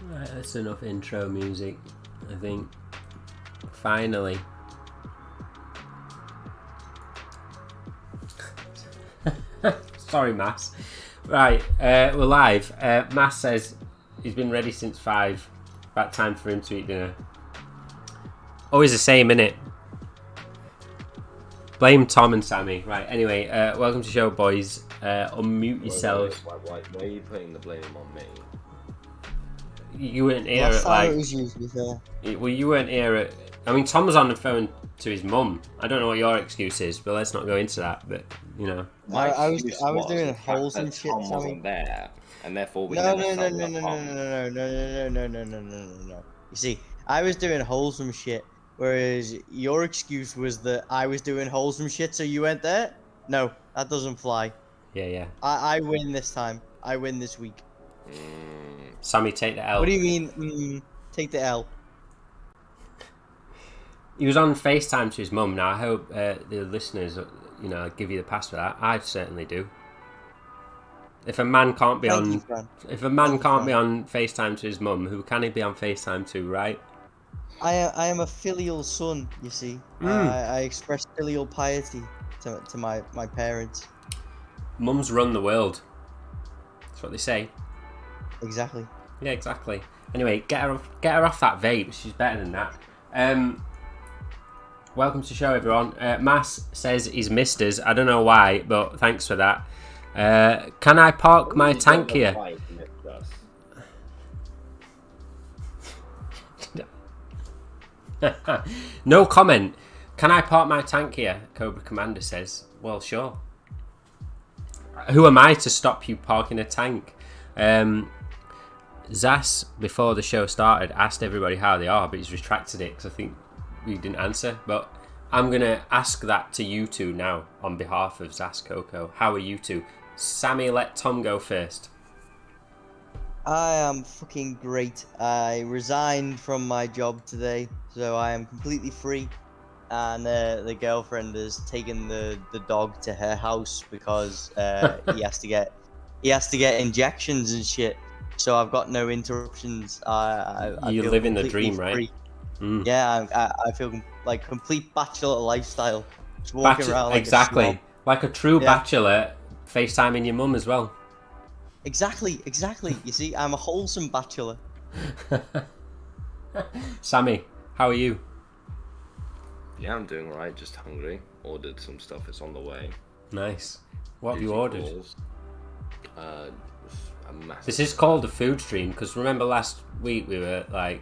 Right, that's enough intro music, I think. Finally. Sorry, Mass. Right, we're live. Mass says he's been ready since 5. About time for him to eat dinner. Always the same, innit? Blame Tom and Sammy. Right, anyway, welcome to the show, boys. Unmute yourselves. Why are you putting the blame on me? You weren't here Last at time like... it was you, to be fair. Well, you weren't here at... I mean, Tom was on the phone to his mum. I don't know what your excuse is, but let's not go into that. But, you know... I was doing the holes fact and that shit, Tom Sammy. wasn't there, and therefore we No. never You see, I was doing wholesome shit, whereas your excuse was that I was doing wholesome shit, so you went there? No, that doesn't fly. Yeah. I win this time. I win this week. Sammy, take the L. What do you mean, take the L? He was on FaceTime to his mum. Now, I hope the listeners, you know, give you the pass for that. I certainly do. If a man can't be on FaceTime to his mum, who can he be on FaceTime to, right? I am a filial son, you see. I express filial piety to my parents. Mums run the world. That's what they say. Exactly. Yeah, exactly. Anyway, get her off that vape. She's better than that. Welcome to the show, everyone. Mass says he's missed us. I don't know why, but thanks for that. Can I park my tank here? No comment. Can I park my tank here? Cobra Commander says. Well, sure. Who am I to stop you parking a tank? Zas, before the show started, asked everybody how they are, but he's retracted it because I think we didn't answer. But I'm going to ask that to you two now on behalf of Zas Coco. How are you two? Sammy, let Tom go first. I am fucking great. I resigned from my job today, so I am completely free. And the girlfriend has taken the dog to her house because he has to get injections and shit. So I've got no interruptions. You live in the dream, right? Mm. Yeah, I feel like complete bachelor lifestyle. Just walking around like exactly, like a true bachelor. FaceTiming your mum as well. Exactly. You see, I'm a wholesome bachelor. Sammy, how are you? Yeah, I'm doing alright, just hungry. Ordered some stuff, it's on the way. Nice. What have you ordered? A massive... This is called a food stream, because remember last week we were like...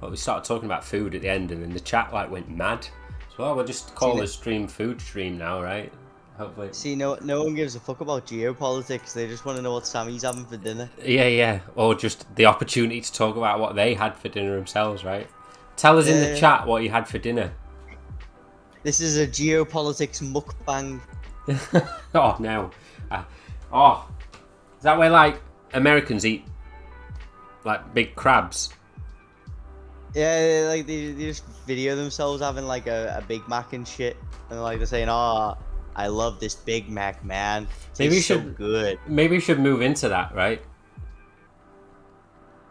Well, we started talking about food at the end, and then the chat like went mad. So we'll just call the stream food stream now, right? Hopefully. See, no one gives a fuck about geopolitics. They just want to know what Sammy's having for dinner. Yeah. Or just the opportunity to talk about what they had for dinner themselves, right? Tell us in the chat what you had for dinner. This is a geopolitics mukbang. Oh, no. Is that where, like, Americans eat, like, big crabs? Yeah, like, they just video themselves having, like, a Big Mac and shit. And, like, they're saying, I love this Big Mac, man. It's so good. Maybe we should move into that, right?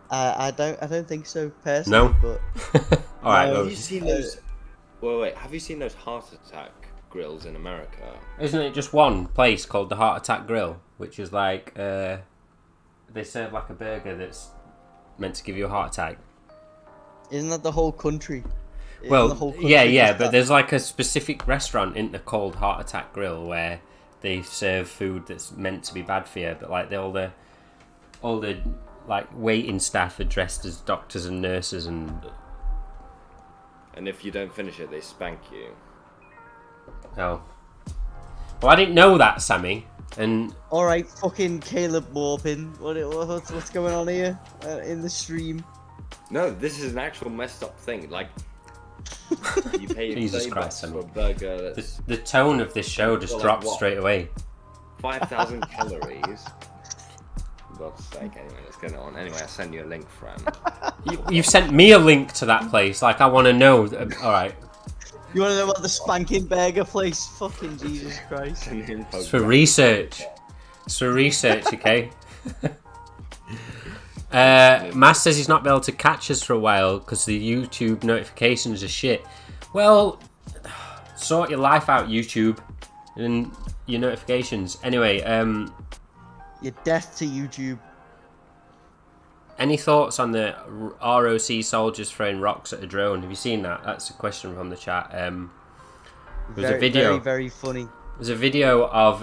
I don't think so, personally. No? But... Alright, have you seen those... Wait, have you seen those heart attack grills in America? Isn't it just one place called the Heart Attack Grill, which is like they serve like a burger that's meant to give you a heart attack? Isn't that the whole country? Well, but there's like a specific restaurant in the called Heart Attack Grill where they serve food that's meant to be bad for you, but like all the like waiting staff are dressed as doctors and nurses and if you don't finish it, they spank you. Oh. Well, I didn't know that, Sammy. And alright, fucking Caleb Morpin. What's going on here in the stream? No, this is an actual messed up thing. Like, you pay Jesus Christ, for a burger. The tone of this show just dropped straight away. 5,000 calories. For God's sake, anyway, let's get it on. Anyway, I'll send you a link, friend. You've sent me a link to that place. Like, I want to know. Alright. You want to know about the spanking burger place? Fucking Jesus Christ. It's for research. It's for research, okay? Mass says he's not been able to catch us for a while because the YouTube notifications are shit. Well, sort your life out, YouTube, and your notifications. Anyway, You're deaf to YouTube. any thoughts on the ROC soldiers throwing rocks at a drone? Have you seen that? That's a question from the chat. There's a video. Very, very funny. There's a video of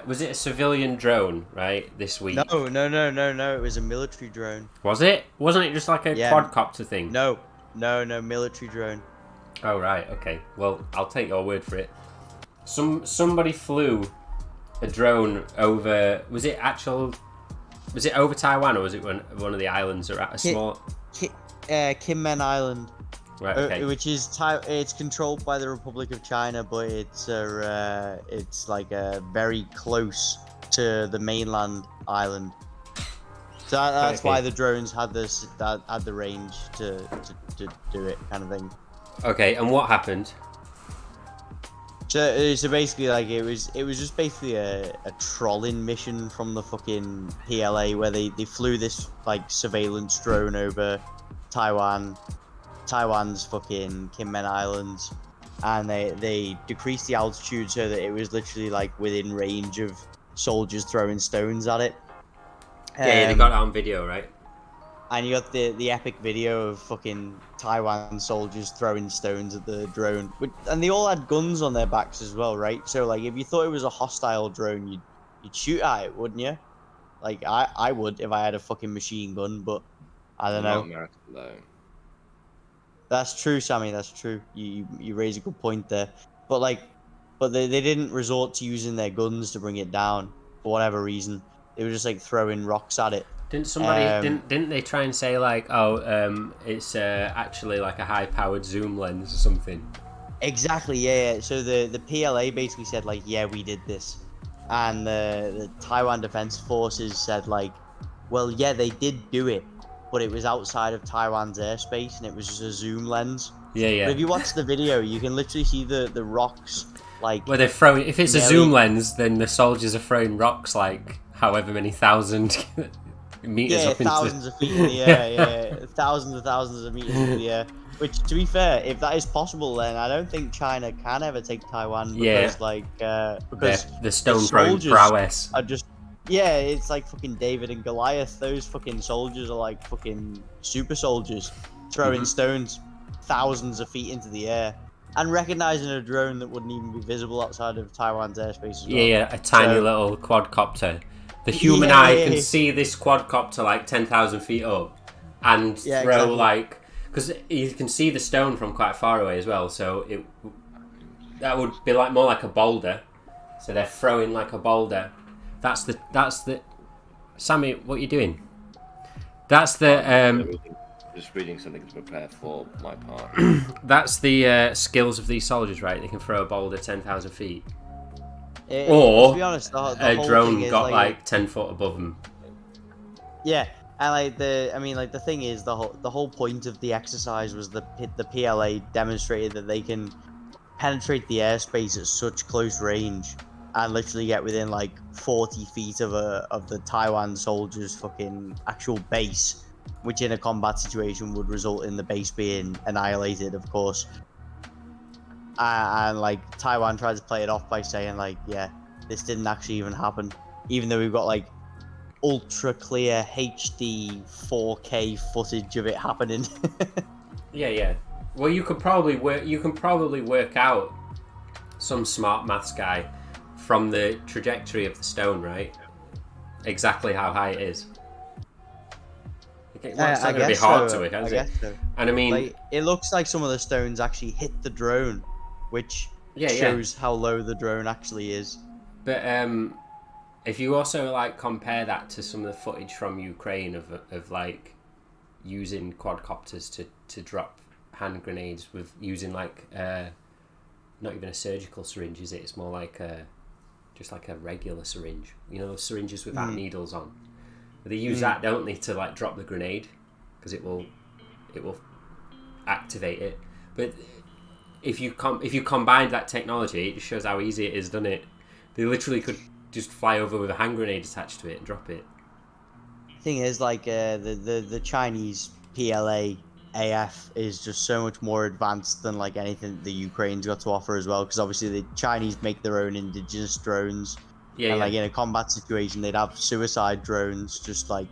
was it a civilian drone, right, this week? No. It was a military drone. Was it? Wasn't it just like a quadcopter thing? No, military drone. Oh right, okay. Well, I'll take your word for it. Somebody flew a drone over. Was it over Taiwan, or was it one of the islands or at a small? Kinmen Island. Right. Okay. Which is it's controlled by the Republic of China, but it's like very close to the mainland island. So that's why the drones had the range to do it, kind of thing. Okay, and what happened? So basically, like it was just basically a trolling mission from the fucking PLA where they flew this like surveillance drone over Taiwan's fucking Kinmen Islands, and they decreased the altitude so that it was literally like within range of soldiers throwing stones at it. Yeah, they got it on video, right? And you got the epic video of fucking Taiwan soldiers throwing stones at the drone, and they all had guns on their backs as well, right? So like, if you thought it was a hostile drone, you'd shoot at it, wouldn't you? Like I would if I had a fucking machine gun, but I don't know. America, though. That's true, Sammy. That's true. You raise a good point there. But they didn't resort to using their guns to bring it down for whatever reason. They were just like throwing rocks at it. Didn't somebody didn't they try and say like, it's actually like a high-powered zoom lens or something? Exactly. Yeah. So the PLA basically said like, yeah, we did this, and the Taiwan Defense Forces said like, well, yeah, they did do it, but it was outside of Taiwan's airspace and it was just a zoom lens. Yeah. But if you watch the video, you can literally see the rocks like. Where they're throwing. If it's a zoom lens, then the soldiers are throwing rocks like however many thousand meters up into thousands of feet in the air. Yeah, thousands of meters in the air. Which, to be fair, if that is possible, then I don't think China can ever take Taiwan because because the stone throwing prowess are just. Yeah, it's like fucking David and Goliath. Those fucking soldiers are like fucking super soldiers throwing stones thousands of feet into the air and recognizing a drone that wouldn't even be visible outside of Taiwan's airspace as well. Yeah, a tiny little quadcopter. The human eye can see this quadcopter like 10,000 feet up and throw like... Because you can see the stone from quite far away as well, so that would be like more like a boulder. So they're throwing like a boulder. That's the Sammy, what are you doing? That's the just reading something to prepare for my part. That's the skills of these soldiers, right? They can throw a boulder 10,000 feet. To be honest, the a whole drone thing got is, like 10 foot above them. Yeah, and the thing is, the whole point of the exercise was the PLA demonstrated that they can penetrate the airspace at such close range and literally get within like 40 feet of the Taiwan soldiers' fucking actual base, which in a combat situation would result in the base being annihilated, of course. And like Taiwan tried to play it off by saying like, yeah, this didn't actually even happen, even though we've got like ultra clear HD 4K footage of it happening. Yeah. Well, you can probably work out, some smart maths guy, from the trajectory of the stone, right? Exactly how high it is. Okay, well, it's not going to be hard to it, is it? So. And I mean, like, it looks like some of the stones actually hit the drone, which shows how low the drone actually is. But if you also like compare that to some of the footage from Ukraine of like using quadcopters to drop hand grenades with using like not even a surgical syringe, is it? It's more like just like a regular syringe. You know, those syringes without needles on. But they use that, don't they, to like drop the grenade because it will activate it. But if you combine that technology, it just shows how easy it is, doesn't it? They literally could just fly over with a hand grenade attached to it and drop it. Thing is, like, the Chinese PLA AF is just so much more advanced than like anything the Ukraine's got to offer as well, because obviously the Chinese make their own indigenous drones. Yeah, and yeah. like in a combat situation, they'd have suicide drones just like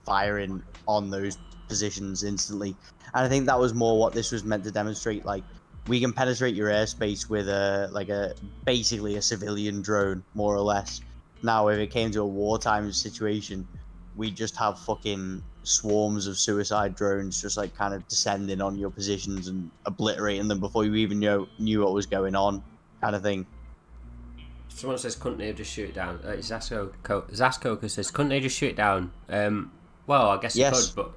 firing on those positions instantly. And I think that was more what this was meant to demonstrate. Like, we can penetrate your airspace with basically a civilian drone, more or less. Now, if it came to a wartime situation, we just have fucking swarms of suicide drones just like kind of descending on your positions and obliterating them before you even knew what was going on, kind of thing. Someone says, couldn't they just shoot it down? Zaskoka says, couldn't they just shoot it down? Well, I guess Yes. they could, but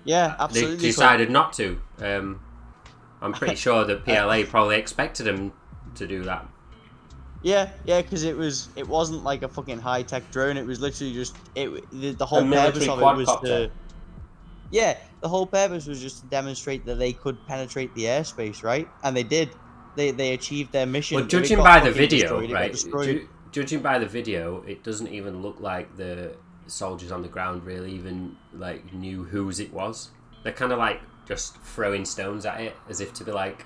Yeah, absolutely. they decided not to. I'm pretty sure the PLA probably expected them to do that. Yeah, because it wasn't like a fucking high tech drone. It was literally just the whole A purpose military of it was quadcopter. the whole purpose was just to demonstrate that they could penetrate the airspace, right? And they did. They achieved their mission. Well, If it judging got by the fucking video, destroyed, it got right? destroyed. Judging by the video, it doesn't even look like the soldiers on the ground really even like knew whose it was. They're kind of like just throwing stones at it as if to be like,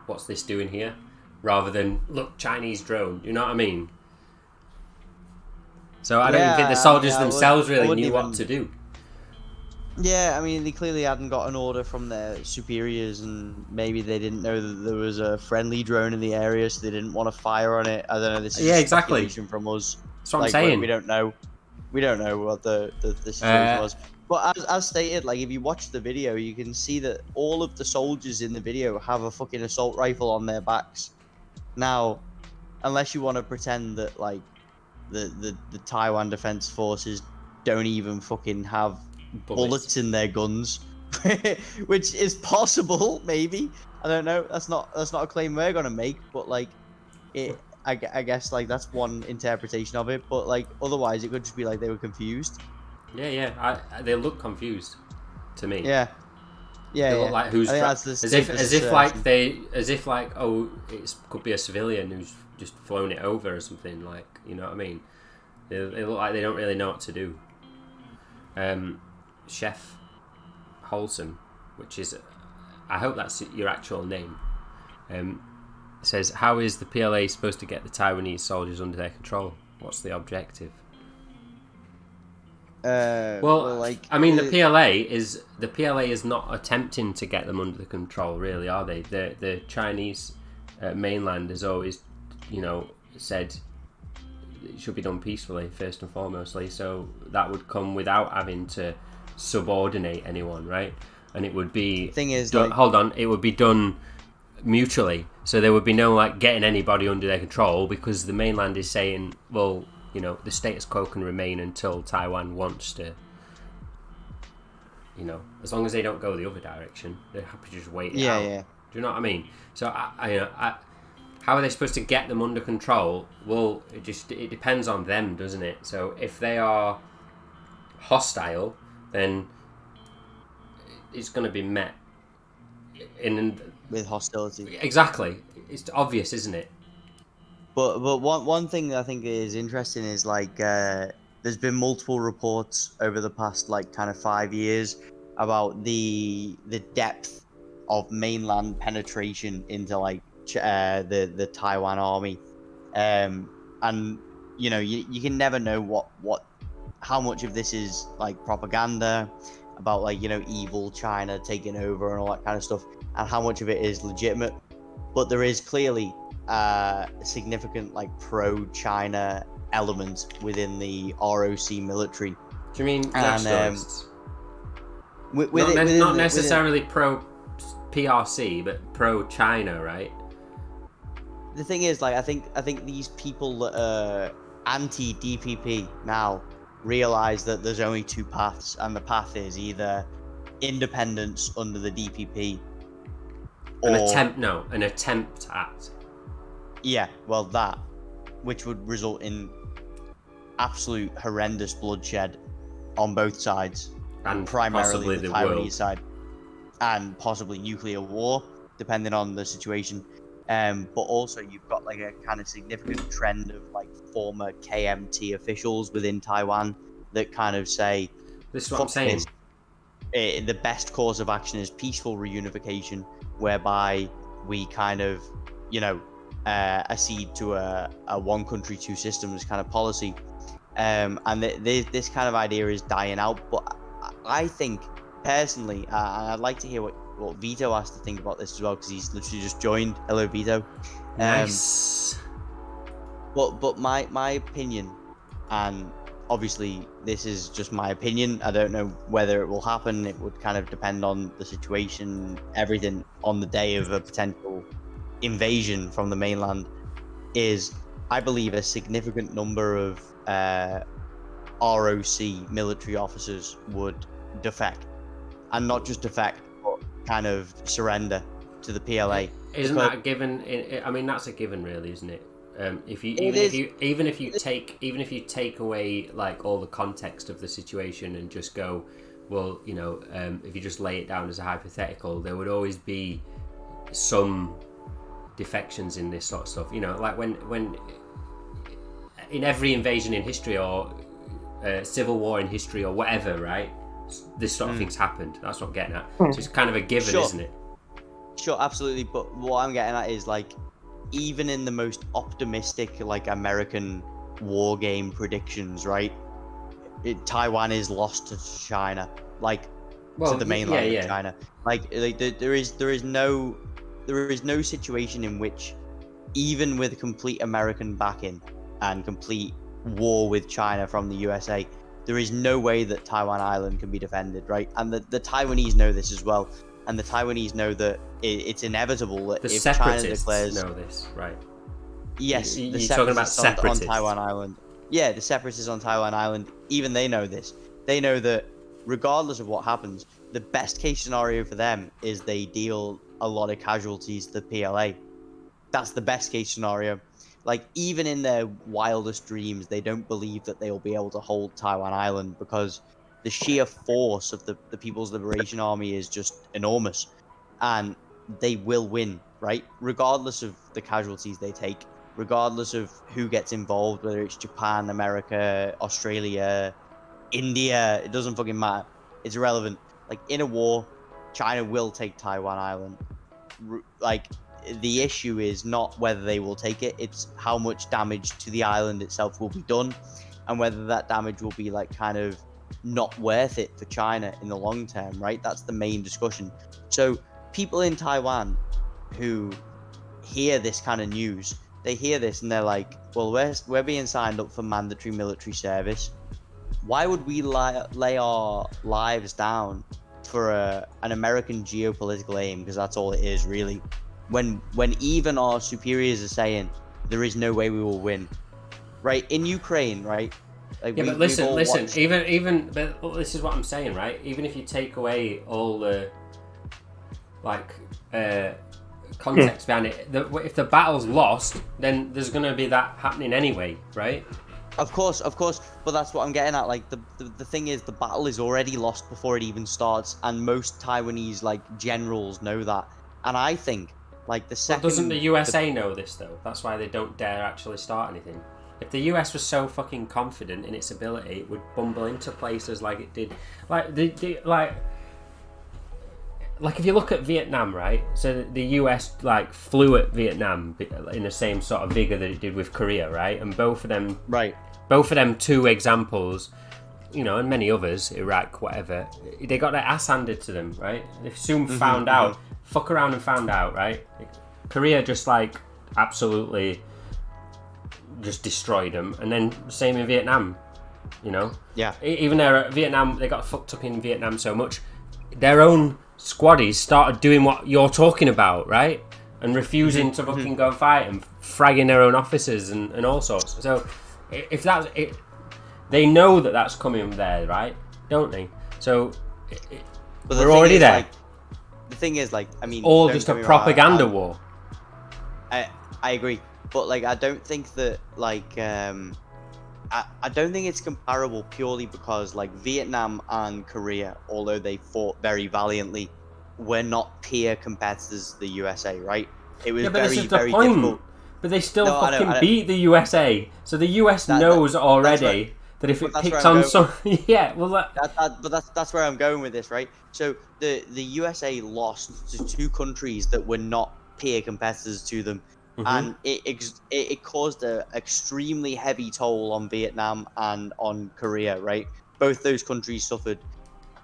"What's this doing here?" Rather than, "Look, Chinese drone." You know what I mean? So I don't even think the soldiers themselves really knew what to do. Yeah, I mean, they clearly hadn't got an order from their superiors, and maybe they didn't know that there was a friendly drone in the area, so they didn't want to fire on it. I don't know. This is exactly. speculation from us. That's what I'm saying. We don't know. We don't know what the situation was. But as stated, like, if you watch the video, you can see that all of the soldiers in the video have a fucking assault rifle on their backs. Now, unless you want to pretend that like the Taiwan Defense Forces don't even fucking have bullets in their guns, which is possible, maybe. I don't know. That's not a claim we're gonna make, but like, I guess like that's one interpretation of it. But like, otherwise, it could just be like they were confused. Yeah. They look confused to me. Yeah. They look like who's as if like oh, it could be a civilian who's just flown it over or something, like, you know what I mean? They look like they don't really know what to do. Chef Wholesome, which is, I hope that's your actual name, says, how is the PLA supposed to get the Taiwanese soldiers under their control? What's the objective? Well, like, I mean, the PLA is not attempting to get them under the control, really, are they? The Chinese mainland has always, said it should be done peacefully, first and foremostly. So that would come without having to subordinate anyone, right? And it would be it would be done mutually. So there would be no like getting anybody under their control, because the mainland is saying, well, the status quo can remain until Taiwan wants to, as long as they don't go the other direction, they're happy to just wait it out. Yeah. Do you know what I mean? So, how are they supposed to get them under control? Well, it depends on them, doesn't it? So, if they are hostile, then it's going to be met with hostility. Exactly. It's obvious, isn't it? But one thing that I think is interesting is like there's been multiple reports over the past like kind of 5 years about the depth of mainland penetration into like the Taiwan army, and you can never know how much of this is like propaganda about like evil China taking over and all that kind of stuff, and how much of it is legitimate. But there is clearly a significant like pro-China element within the ROC military. Do you mean nationalists? Not necessarily pro-PRC, but pro-China, right? The thing is, like, I think these people that are anti-DPP now realize that there's only two paths, and the path is either independence under the DPP, or an attempt at. Yeah, well, that, which would result in absolute horrendous bloodshed on both sides, and primarily the Taiwanese side, and possibly nuclear war. depending on the situation. But also you've got like a kind of significant trend of like former KMT officials within Taiwan that kind of say, This is what I'm "Fuck saying. this. The best course of action is peaceful reunification, whereby we kind of, accede to a one country, two systems kind of policy." And this kind of idea is dying out. But I think, personally, and I'd like to hear what Vito has to think about this as well, because he's literally just joined. Hello, Vito. Nice. But my opinion, and obviously this is just my opinion, I don't know whether it will happen. It would kind of depend on the situation, everything on the day of a potential invasion from the mainland, is I believe a significant number of ROC military officers would defect, and not just defect, but kind of surrender to the PLA. Isn't that a given? I mean, that's a given, really, isn't it? Even if you take away like all the context of the situation and just go, well, if you just lay it down as a hypothetical, there would always be some defections in this sort of stuff. Like when in every invasion in history or civil war in history or whatever, right? This sort of thing's happened. That's what I'm getting at. So it's kind of a given, Sure. isn't it? Sure, absolutely. But what I'm getting at is like, even in the most optimistic like American war game predictions, right? Taiwan is lost to China, to the mainland of China. There is no situation in which, even with complete American backing and complete war with China from the USA, there is no way that Taiwan Island can be defended, right? And the Taiwanese know this as well. And the Taiwanese know that it's inevitable that The if China separatists declares... know this, right? Yes, You're the talking about separatists separatists on Taiwan Island. Yeah, the separatists on Taiwan Island, even they know this. They know that regardless of what happens, the best case scenario for them is they deal a lot of casualties to the PLA. That's the best case scenario. Like, even in their wildest dreams, they don't believe that they will be able to hold Taiwan Island, because the sheer force of the People's Liberation Army is just enormous. And they will win, right? Regardless of the casualties they take, regardless of who gets involved, whether it's Japan, America, Australia, India, it doesn't fucking matter. It's irrelevant. Like, in a war, China will take Taiwan Island. The issue is not whether they will take it, it's how much damage to the island itself will be done, and whether that damage will be kind of not worth it for China in the long term, right? That's the main discussion. So people in Taiwan who hear this kind of news, they hear this and they're like, well, we're being signed up for mandatory military service. Why would we lay our lives down for an American geopolitical aim? Because that's all it is, really. When even our superiors are saying there is no way we will win, right? In Ukraine, right? But listen. Even but this is what I'm saying, right? Even if you take away all the context behind it, if the battle's lost, then there's gonna be that happening anyway, right? Of course, but that's what I'm getting at. Like, the thing is, the battle is already lost before it even starts, and most Taiwanese generals know that. And I think the second... Well, doesn't the USA know this though? That's why they don't dare actually start anything. If the US was so fucking confident in its ability, it would bumble into places like it did. If you look at Vietnam, right? So the US flew at Vietnam in the same sort of vigor that it did with Korea, right? And both of them two examples, and many others, Iraq, whatever, they got their ass handed to them, right? They soon found out, fuck around and found out, right? Korea just absolutely just destroyed them, and then same in Vietnam, Yeah. Even though Vietnam, they got fucked up in Vietnam so much, their own squaddies started doing what you're talking about, right? And refusing to fucking go fight and fragging their own officers and all sorts. So if that's it, they know that that's coming there, right? Don't they? So we're already there. The thing is, all just a propaganda war. I agree, but I don't think that I don't think it's comparable purely because Vietnam and Korea, although they fought very valiantly, we're not peer competitors to the USA, right? It was but very, this is the very point. difficult. But they still No, I know, fucking beat the USA. So the US knows already that if it picks on some... yeah, well... That's where I'm going with this, right? So the USA lost to two countries that were not peer competitors to them. And it caused an extremely heavy toll on Vietnam and on Korea, right? Both those countries suffered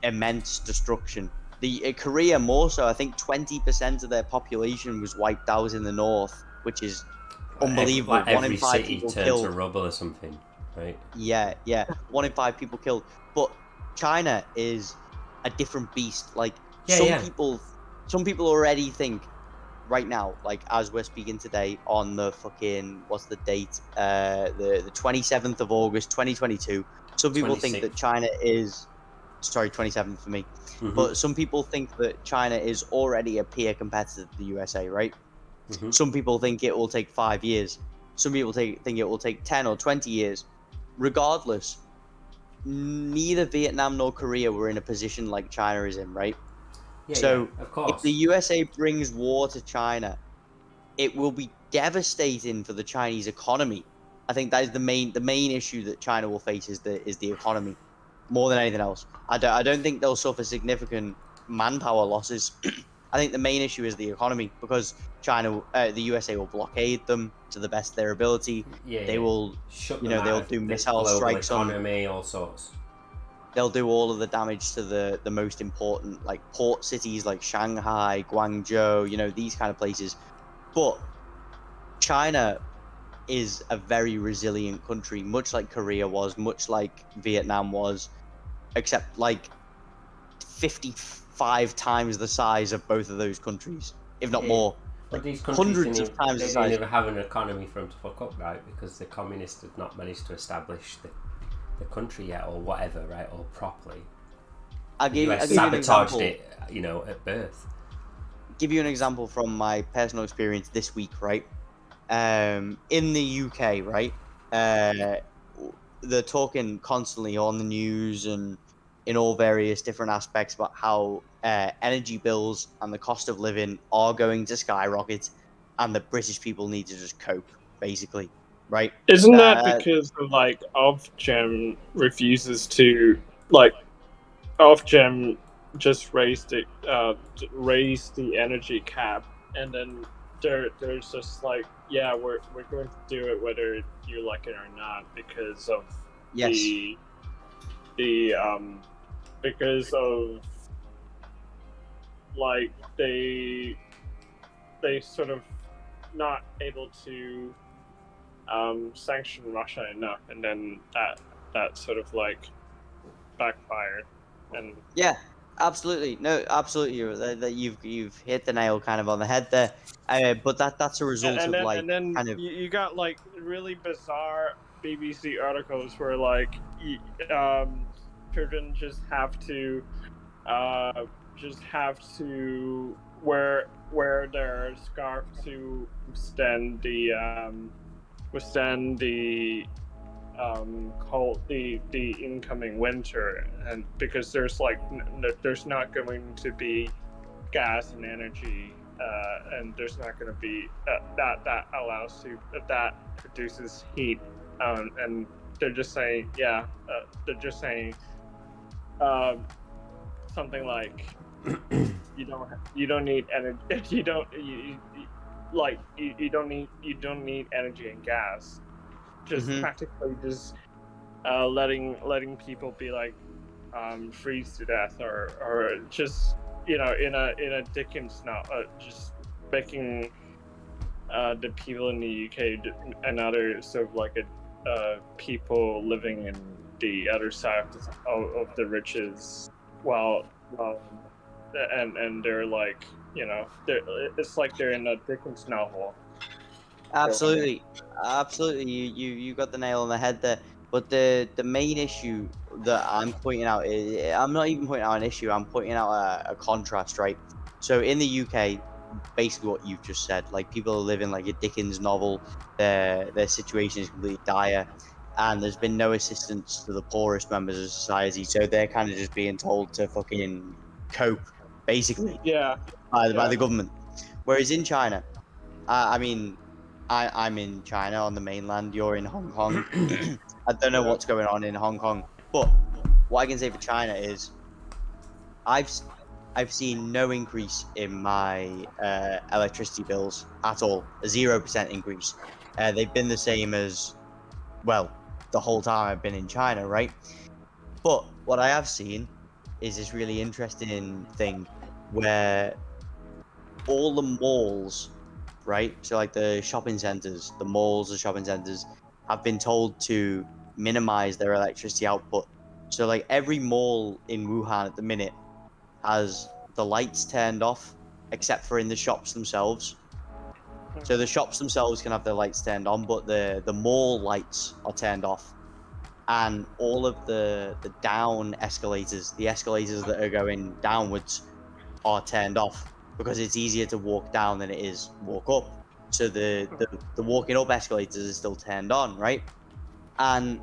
immense destruction. Korea more so. I think 20% of their population was wiped out in the north, which is unbelievable. Like every 1 in 5 city people turned killed. to rubble or something, right? Yeah. 1 in 5 people killed. But China is a different beast. Like people already think right now, like as we're speaking today on the fucking what's the date? The 27th of August, 2022. Some people think that China is 27th for me. But some people think that China is already a peer competitor to the USA, right? Some people think it will take 5 years. Some people think it will take 10 or 20 years. Regardless, neither Vietnam nor Korea were in a position like China is in, right? Of course. If the USA brings war to China, it will be devastating for the Chinese economy. I think that is the main issue that China will face is the economy, more than anything else. I don't think they'll suffer significant manpower losses. I think the main issue is the economy because the USA will blockade them to the best of their ability. They will shut them they'll do missile strikes on economy, all sorts. They'll do all of the damage to the most important like port cities like Shanghai, Guangzhou, these kind of places. But China is a very resilient country, much like Korea was, much like Vietnam was, except like 55 times the size of both of those countries, if not more. But these hundreds of times the size. They never have an economy for them to fuck up, right? Because the communists have not managed to establish the country yet, or whatever, right? Or properly. The US sabotaged it, at birth. Give you an example from my personal experience this week, right? In the UK, right? They're talking constantly on the news and in all various different aspects about how energy bills and the cost of living are going to skyrocket, and the British people need to just cope, basically, right? Isn't that because of Ofgem refuses to Ofgem just raised the energy cap, and then there's just we're going to do it whether you like it or not because of because of they sort of not able to sanction Russia enough, and then that sort of backfired. And absolutely, you've hit the nail kind of on the head there. But that's a result of you got really bizarre BBC articles where children just have to wear their scarf to withstand the cold, the incoming winter, and because there's not going to be gas and energy, and there's not going to be that produces heat, and they're just saying something like you don't need energy, you don't need energy and gas, just practically just letting people be freeze to death or just in a Dickens novel, just making the people in the UK and other sort of people living in the other side of the riches, and they're it's like they're in a Dickens novel. Absolutely. You got the nail on the head there. But the main issue that I'm pointing out is, I'm not even pointing out an issue, I'm pointing out a contrast, right? So in the UK, basically what you've just said, people are living like a Dickens novel, their situation is completely dire, and there's been no assistance to the poorest members of society, so they're kind of just being told to fucking cope, basically, Yeah. by the government. Whereas in China, I mean, I'm in China on the mainland. You're in Hong Kong. I don't know Yeah. what's going on in Hong Kong, but what I can say for China is I've I've seen no increase in my electricity bills at all. A 0% increase. They've been the same as, well, the whole time I've been in China, right? But what I have seen is this really interesting thing where all the malls, right? So like the shopping centers, the malls, the shopping centers have been told to minimize their electricity output. So like every mall in Wuhan at the minute has the lights turned off, except for in the shops themselves. So the shops themselves can have their lights turned on, but the mall lights are turned off, and all of the down escalators, the escalators that are going downwards, are turned off because it's easier to walk down than it is walk up. So the walking up escalators is still turned on, right? And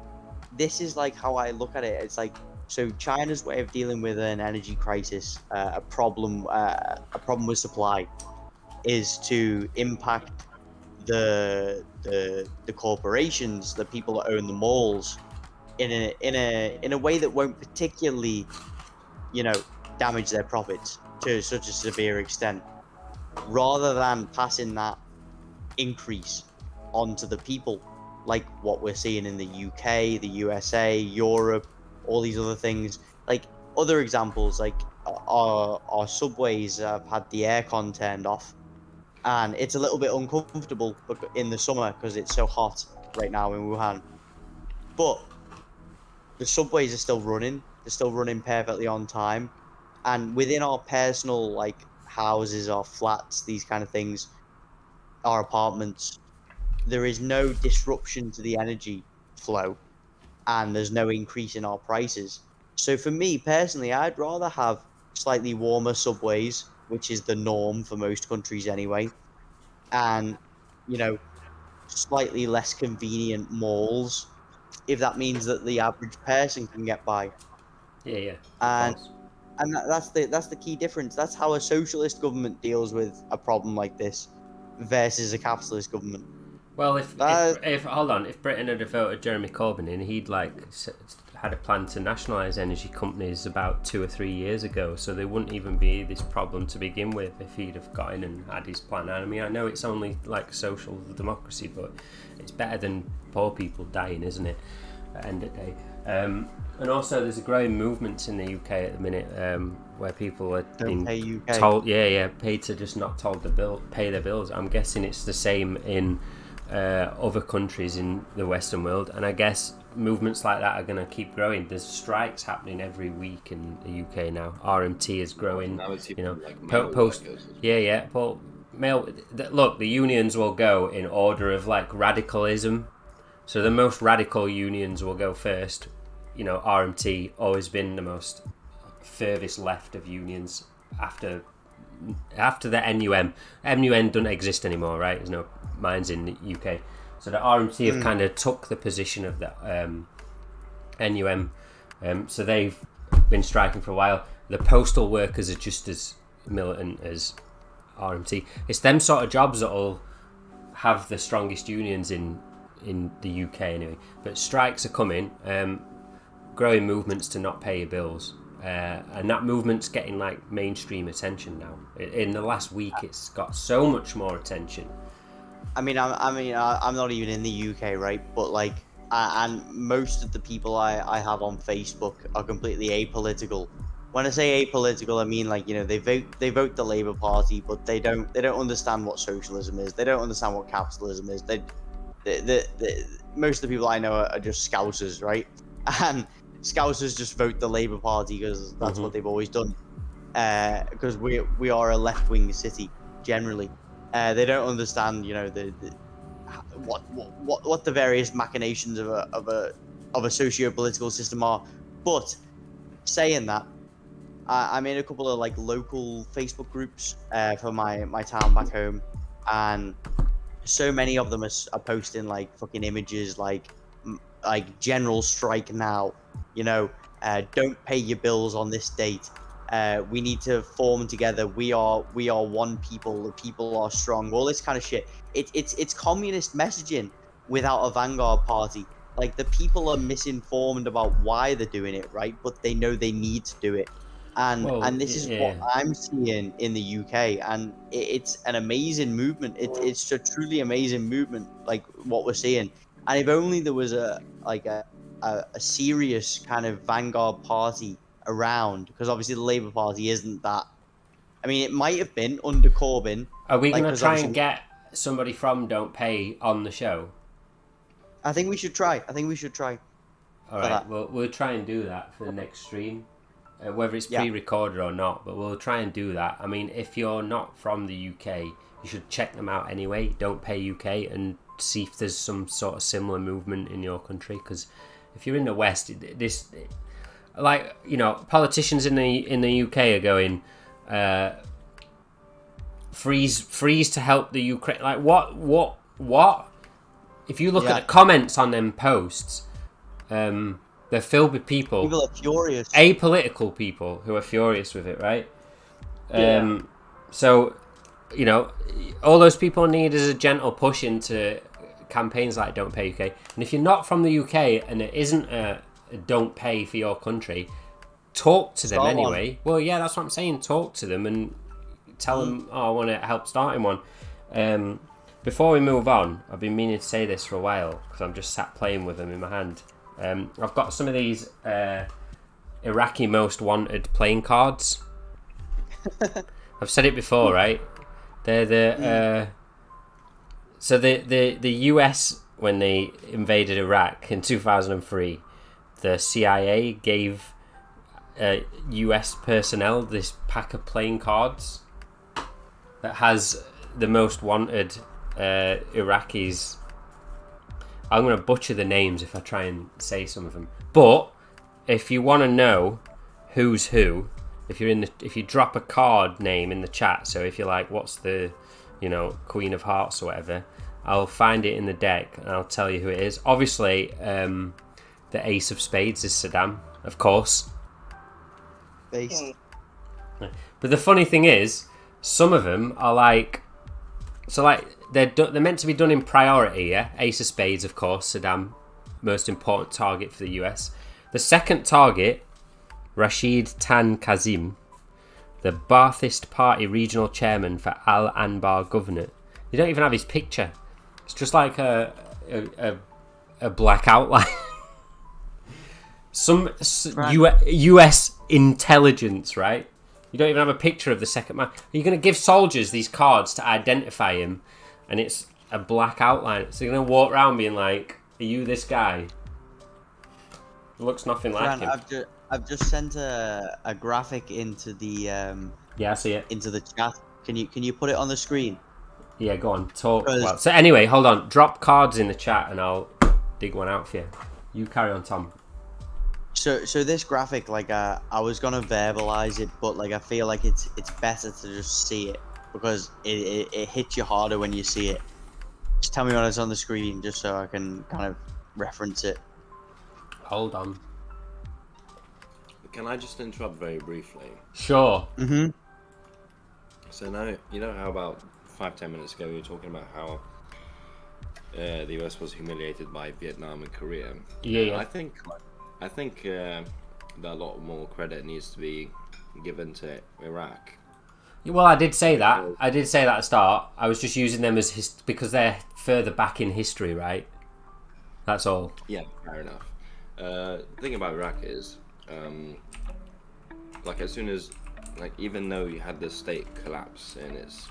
this is like how I look at it. It's like, so China's way of dealing with an energy crisis, a problem with supply, is to impact the corporations, the people that own the malls, in a way that won't particularly, you know, damage their profits to such a severe extent, rather than passing that increase onto the people, like what we're seeing in the UK, the USA, Europe, all these other things. Like other examples, like our subways have had the aircon turned off, and it's a little bit uncomfortable in the summer because it's so hot right now in Wuhan. But the subways are still running. They're still running perfectly on time, and within our personal like houses, our flats, these kind of things, our apartments, there is no disruption to the energy flow, and there's no increase in our prices. So for me personally, I'd rather have slightly warmer subways, which is the norm for most countries anyway, and, you know, slightly less convenient malls, if that means that the average person can get by. Yeah, And of course. that's the key difference. That's how a socialist government deals with a problem like this versus a capitalist government. Well, That- if hold on, if Britain had voted Jeremy Corbyn in, he'd had a plan to nationalise energy companies about 2 or 3 years ago, so there wouldn't even be this problem to begin with if he'd have got in and had his plan. And I mean, I know it's only like social democracy, but it's better than poor people dying, isn't it? At the end of the day. And also, there's a growing movement in the UK at the minute where people are being told, paid to just not pay their bills. I'm guessing it's the same in other countries in the Western world, and I guess movements like that are going to keep growing. There's strikes happening every week in the UK now. RMT is growing. Now it's You know, like post. But look, the unions will go in order of like radicalism. So the most radical unions will go first. You know, RMT always been the most furthest left of unions after the NUM. MUN doesn't exist anymore, right? There's no mines in the UK. So the RMT have kind of took the position of the NUM. So they've been striking for a while. The postal workers are just as militant as RMT. It's them sort of jobs that will have the strongest unions in the UK anyway. But strikes are coming. Growing movements to not pay your bills. And that movement's getting like mainstream attention now. In the last week, it's got so much more attention. I'm not even in the UK, right? But like, and most of the people I have on Facebook are completely apolitical. When I say apolitical, I mean like, you know, they vote the Labour Party, but they don't understand what socialism is. They don't understand what capitalism is. Most of the people I know are just Scousers, right? And Scousers just vote the Labour Party because that's what they've always done. Because we are a left-wing city generally. They don't understand, you know, what the various machinations of a socio-political system are. But saying that, I'm in a couple of like local Facebook groups for my town back home, and so many of them are posting like fucking images like general strike now, you know, don't pay your bills on this date, We need to form together. We are one people. The people are strong. All this kind of shit. It's communist messaging without a vanguard party. Like, the people are misinformed about why they're doing it, right? But they know they need to do it. And this is what I'm seeing in the UK, and it's an amazing movement. It's a truly amazing movement, like what we're seeing. And if only there was a serious kind of vanguard party around, because obviously the Labour Party isn't that. I mean, it might have been under Corbyn. Are we like, going to 'cause try obviously- and get somebody from Don't Pay on the show? I think we should try. All for right, that. we'll try and do that for the next stream, whether it's Yeah. pre-recorded or not. But we'll try and do that. I mean, if you're not from the UK, you should check them out anyway. Don't Pay UK, and see if there's some sort of similar movement in your country. Because if you're in the West, like, you know, politicians in the UK are going, freeze to help the Ukraine. Like, what? If you look at the comments on them posts, they're filled with people People are furious. apolitical people who are furious with it, right? Yeah. So, you know, all those people need is a gentle push into campaigns like Don't Pay UK. And if you're not from the UK and it isn't a don't pay for your country, talk to them anyway. Well, yeah, that's what I'm saying. Talk to them and tell them, oh, I want to help starting one. Before we move on, I've been meaning to say this for a while because I'm just sat playing with them in my hand. I've got some of these Iraqi most wanted playing cards. I've said it before, right? They're the so the US, when they invaded Iraq in 2003, the CIA gave US personnel this pack of playing cards that has the most wanted Iraqis. I'm going to butcher the names if I try and say some of them. But if you want to know who's who, if you drop a card name in the chat, so if you're like, what's the, you know, Queen of Hearts or whatever, I'll find it in the deck and I'll tell you who it is. Obviously, the Ace of Spades is Saddam, of course. Based. But the funny thing is, some of them are like, so like they're meant to be done in priority, yeah? Ace of Spades, of course, Saddam, most important target for the US. The second target, Rashid Tan Kazim, the Ba'athist Party regional chairman for Al Anbar Governorate. You don't even have his picture. It's just like a black outline. Some US intelligence, right? You don't even have a picture of the second man. You're going to give soldiers these cards to identify him, and it's a black outline. So you're going to walk around being like, are you this guy? Looks nothing like him. I've just sent a graphic into the Yeah, I see it. into the chat. Can you put it on the screen? Yeah, go on. Talk. Well, so anyway, hold on. Drop cards in the chat and I'll dig one out for you. You carry on, Tom. So this graphic, like, I was gonna verbalize it, but like I feel like it's better to just see it because it hits you harder when you see it. Just tell me when it's on the screen, just so I can kind of reference it. Hold on. Can I just interrupt very briefly? Sure. Mm-hmm. So now, you know how about 5-10 minutes ago we were talking about how the US was humiliated by Vietnam and Korea. Yeah. I think that a lot more credit needs to be given to Iraq. Well, I did say that. I did say that at the start. I was just using them as because they're further back in history, right? That's all. Yeah, fair enough. The thing about Iraq is, like, as soon as, like, even though you had the state collapse in its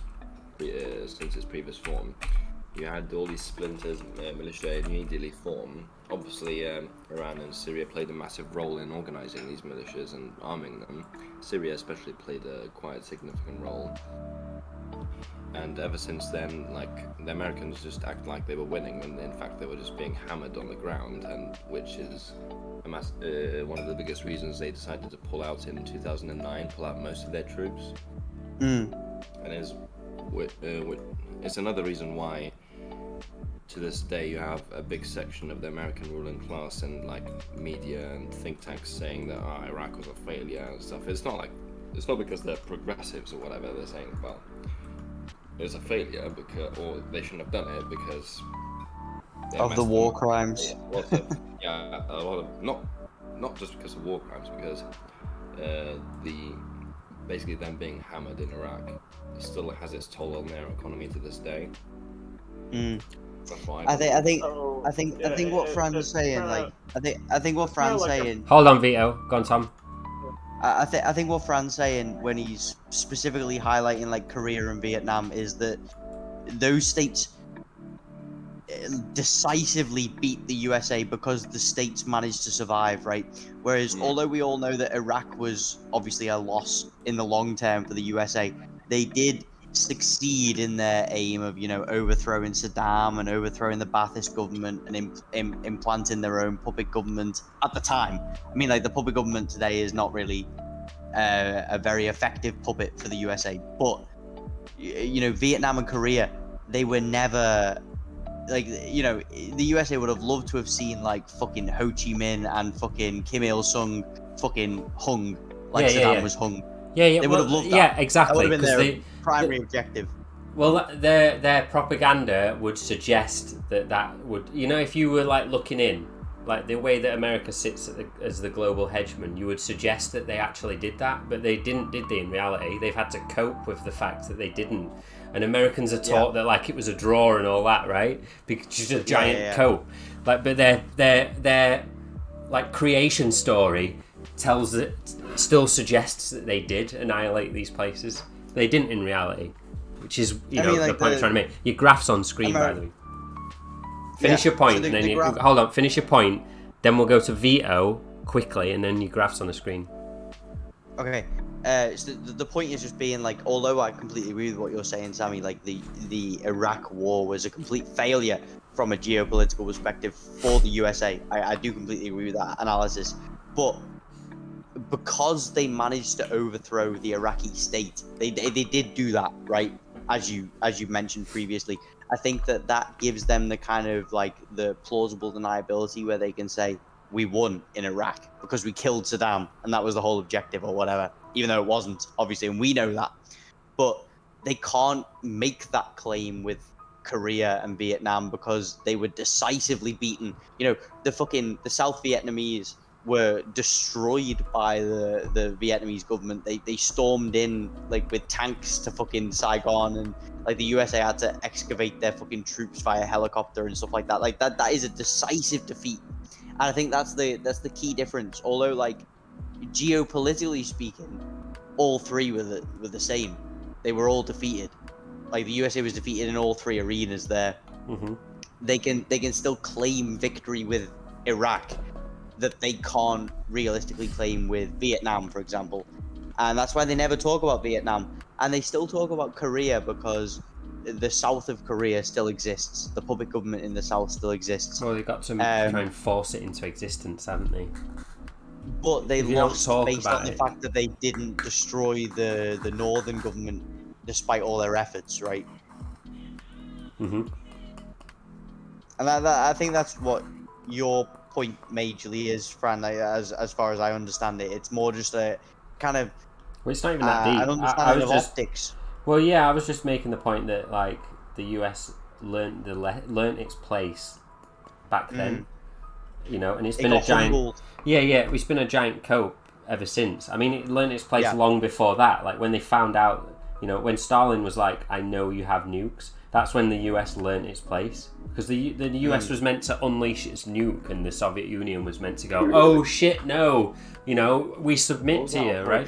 since its previous form, you had all these splinters, militia immediately formed. Obviously, Iran and Syria played a massive role in organizing these militias and arming them. Syria especially played a quite significant role. And ever since then, like, the Americans just acted like they were winning, and in fact they were just being hammered on the ground, and which is one of the biggest reasons they decided to pull out in 2009, pull out most of their troops. And it's another reason why, to this day, you have a big section of the American ruling class and like media and think tanks saying that Iraq was a failure and stuff. It's not like it's not because they're progressives or whatever. They're saying, well, it was a failure because, or they shouldn't have done it because of the war crimes. A lot of not just because of war crimes, because basically them being hammered in Iraq still has its toll on their economy to this day. That's why I think what Fran's saying, I think what Fran's saying. Hold on, Vito. Go on, Tom. I think what Fran's saying when he's specifically highlighting like Korea and Vietnam is that those states decisively beat the USA because the states managed to survive, right? Whereas although we all know that Iraq was obviously a loss in the long term for the USA, they did succeed in their aim of, you know, overthrowing Saddam and overthrowing the Ba'athist government and implanting their own puppet government at the time. I mean, like, the puppet government today is not really a very effective puppet for the USA, but, you know, Vietnam and Korea, they were never... Like, you know, the USA would have loved to have seen, like, fucking Ho Chi Minh and fucking Kim Il-sung fucking hung, like Saddam was hung. Yeah, they would have loved that. Yeah, exactly. That would have been their primary objective. Well, their propaganda would suggest that would, you know, if you were, like, looking in, like, the way that America sits as the global hegemon, you would suggest that they actually did that, but they didn't, did they, in reality? They've had to cope with the fact that they didn't. And Americans are taught that, like, it was a draw and all that, right? Because it's a giant cope. Like, but their like creation story still suggests that they did annihilate these places. They didn't in reality, which is the point I'm trying to make. Your graph's on screen, by the way. Finish your point, and then hold on. Finish your point. Then we'll go to Vito quickly, and then your graph's on the screen. Okay. So the point is just being like, although I completely agree with what you're saying, Sammy, like the Iraq war was a complete failure from a geopolitical perspective for the USA. I do completely agree with that analysis. But because they managed to overthrow the Iraqi state, they did do that, right? As you mentioned previously. I think that gives them the kind of like the plausible deniability where they can say, we won in Iraq because we killed Saddam and that was the whole objective or whatever, even though it wasn't, obviously, and we know that. But they can't make that claim with Korea and Vietnam because they were decisively beaten. You know, the South Vietnamese were destroyed by the Vietnamese government. They stormed in like with tanks to fucking Saigon, and like the USA had to excavate their fucking troops via helicopter and stuff like that. Like that is a decisive defeat. And I think that's the key difference. Although, like, geopolitically speaking, all three were the same. They were all defeated. Like, the USA was defeated in all three arenas there. Mm-hmm. They can still claim victory with Iraq that they can't realistically claim with Vietnam, for example. And that's why they never talk about Vietnam. And they still talk about Korea because the south of Korea still exists. The puppet government in the south still exists. Well, they got to try and force it into existence, haven't they? But they lost based on the fact that they didn't destroy the northern government despite all their efforts, right? Mm-hmm. And I think that's what your point majorly is, Fran, as far as I understand it. It's more just a kind of... Well, it's not even that deep. An understanding of optics. Well, yeah, I was just making the point that, like, the US learnt its place back then, you know, and it's been a giant... Humbled. Yeah, it's been a giant cope ever since. I mean, it learnt its place long before that. Like, when they found out, you know, when Stalin was like, I know you have nukes, that's when the US learnt its place. Because the US was meant to unleash its nuke, and the Soviet Union was meant to go, oh shit, no, you know, we submit to you, right?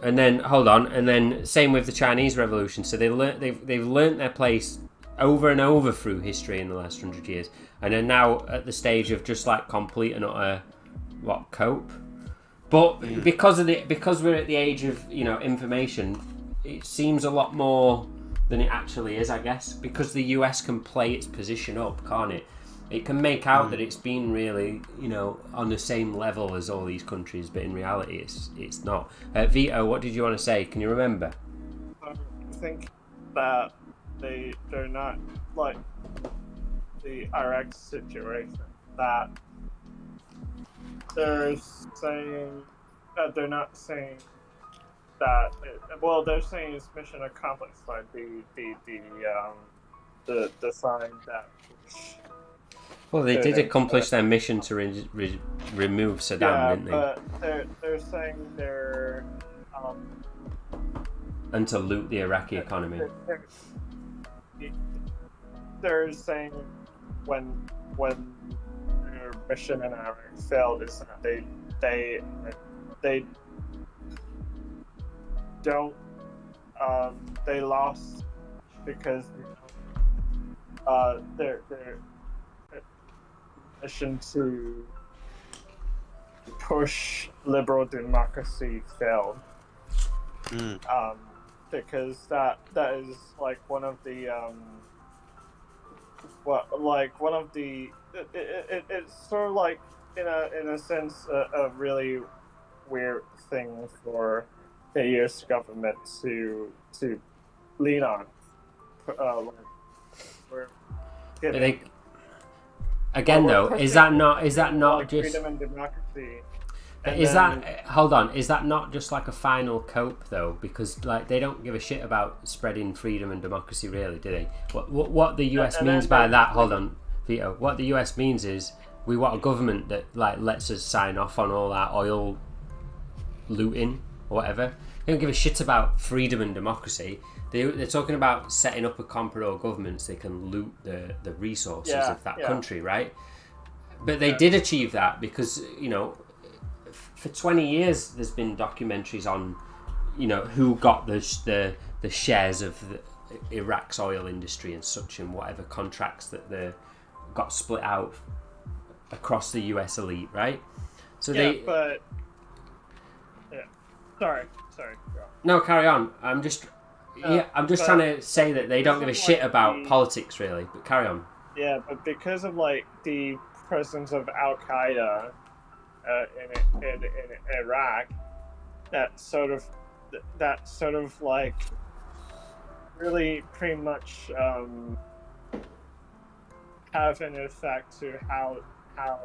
And then hold on, and then same with the Chinese Revolution. So they've learnt their place over and over through history in the last 100 years, and are now at the stage of just like complete and utter cope. But because we're at the age of, you know, information, it seems a lot more than it actually is, I guess, because the US can play its position up, can't it? It can make out that it's been really, you know, on the same level as all these countries, but in reality, it's not. Vito, what did you want to say? Can you remember? I think that they're not like the Iraq situation. That they're saying they're not saying that. Well, they're saying it's mission accomplished. Like the sign that. Well, they did Good, accomplish their mission to remove Saddam, didn't they? But they're saying they're And to loot the Iraqi economy. They're saying when their mission in Iraq failed is that they don't they lost because their mission to push liberal democracy failed. Because that is like one of the it's sort of like in a sense a really weird thing for the U.S. government to lean on. Again, though, is that not just freedom and democracy? Is that not just like a final cope though? Because like they don't give a shit about spreading freedom and democracy, really, do they? What the US means by that? Hold on, Vito. What the US means is we want a government that like lets us sign off on all that oil looting or whatever. They don't give a shit about freedom and democracy. They're talking about setting up a comprador government so they can loot the resources of that country, right? But they did achieve that because for 20 years there's been documentaries on who got the shares of Iraq's oil industry and such, and whatever contracts that they got split out across the US elite, right? So sorry. No, carry on. I'm just trying to say that they don't give a shit about politics, really. But carry on. Yeah, but because of like the presence of Al Qaeda in Iraq, that sort of like really pretty much have an effect to how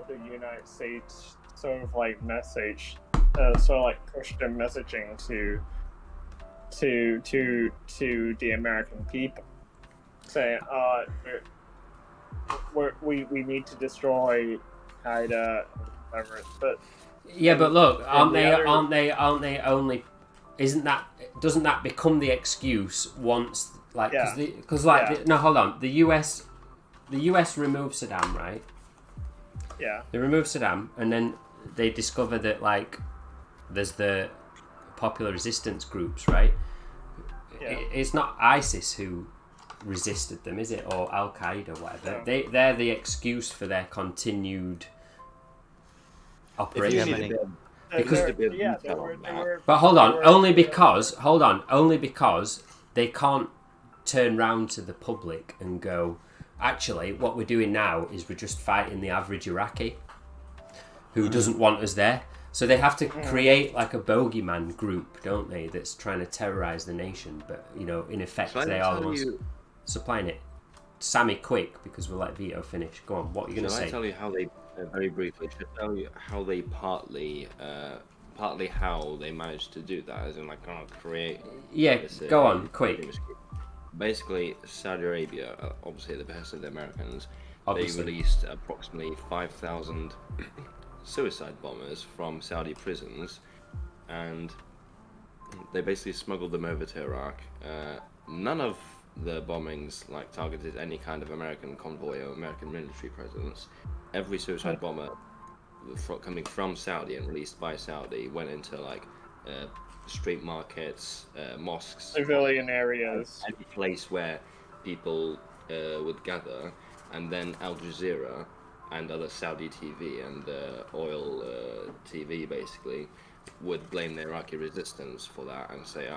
the United States sort of like push their messaging to the American people, saying we need to destroy Qaeda, whatever. But but look, aren't they only? Doesn't that become the excuse once hold on, the US removed Saddam, right? Yeah. They removed Saddam, and then they discover that like there's the popular resistance groups, right? Yeah. It's not ISIS who resisted them, is it, or Al Qaeda, whatever? No. They're the excuse for their continued operation. But hold on, only because they can't turn round to the public and go, actually, what we're doing now is we're just fighting the average Iraqi who doesn't want us there. So they have to create like a bogeyman group, don't they, that's trying to terrorise the nation, but in effect they are the ones supplying it. Sammy, quick, because we'll let Vito finish. Go on, what are you going to say? Shall I tell you how they, very briefly, tell you how they partly how they managed to do that, as in like create... Yeah, go on, quick. Basically, Saudi Arabia, obviously at the behest of the Americans, Obviously. They released approximately 5,000 suicide bombers from Saudi prisons, and they basically smuggled them over to Iraq. None of the bombings targeted any kind of American convoy or American military presence. Every suicide bomber coming from Saudi and released by Saudi went into street markets, mosques, civilian areas, any place where people would gather, and then Al Jazeera and other Saudi TV and oil TV basically would blame the Iraqi resistance for that and say,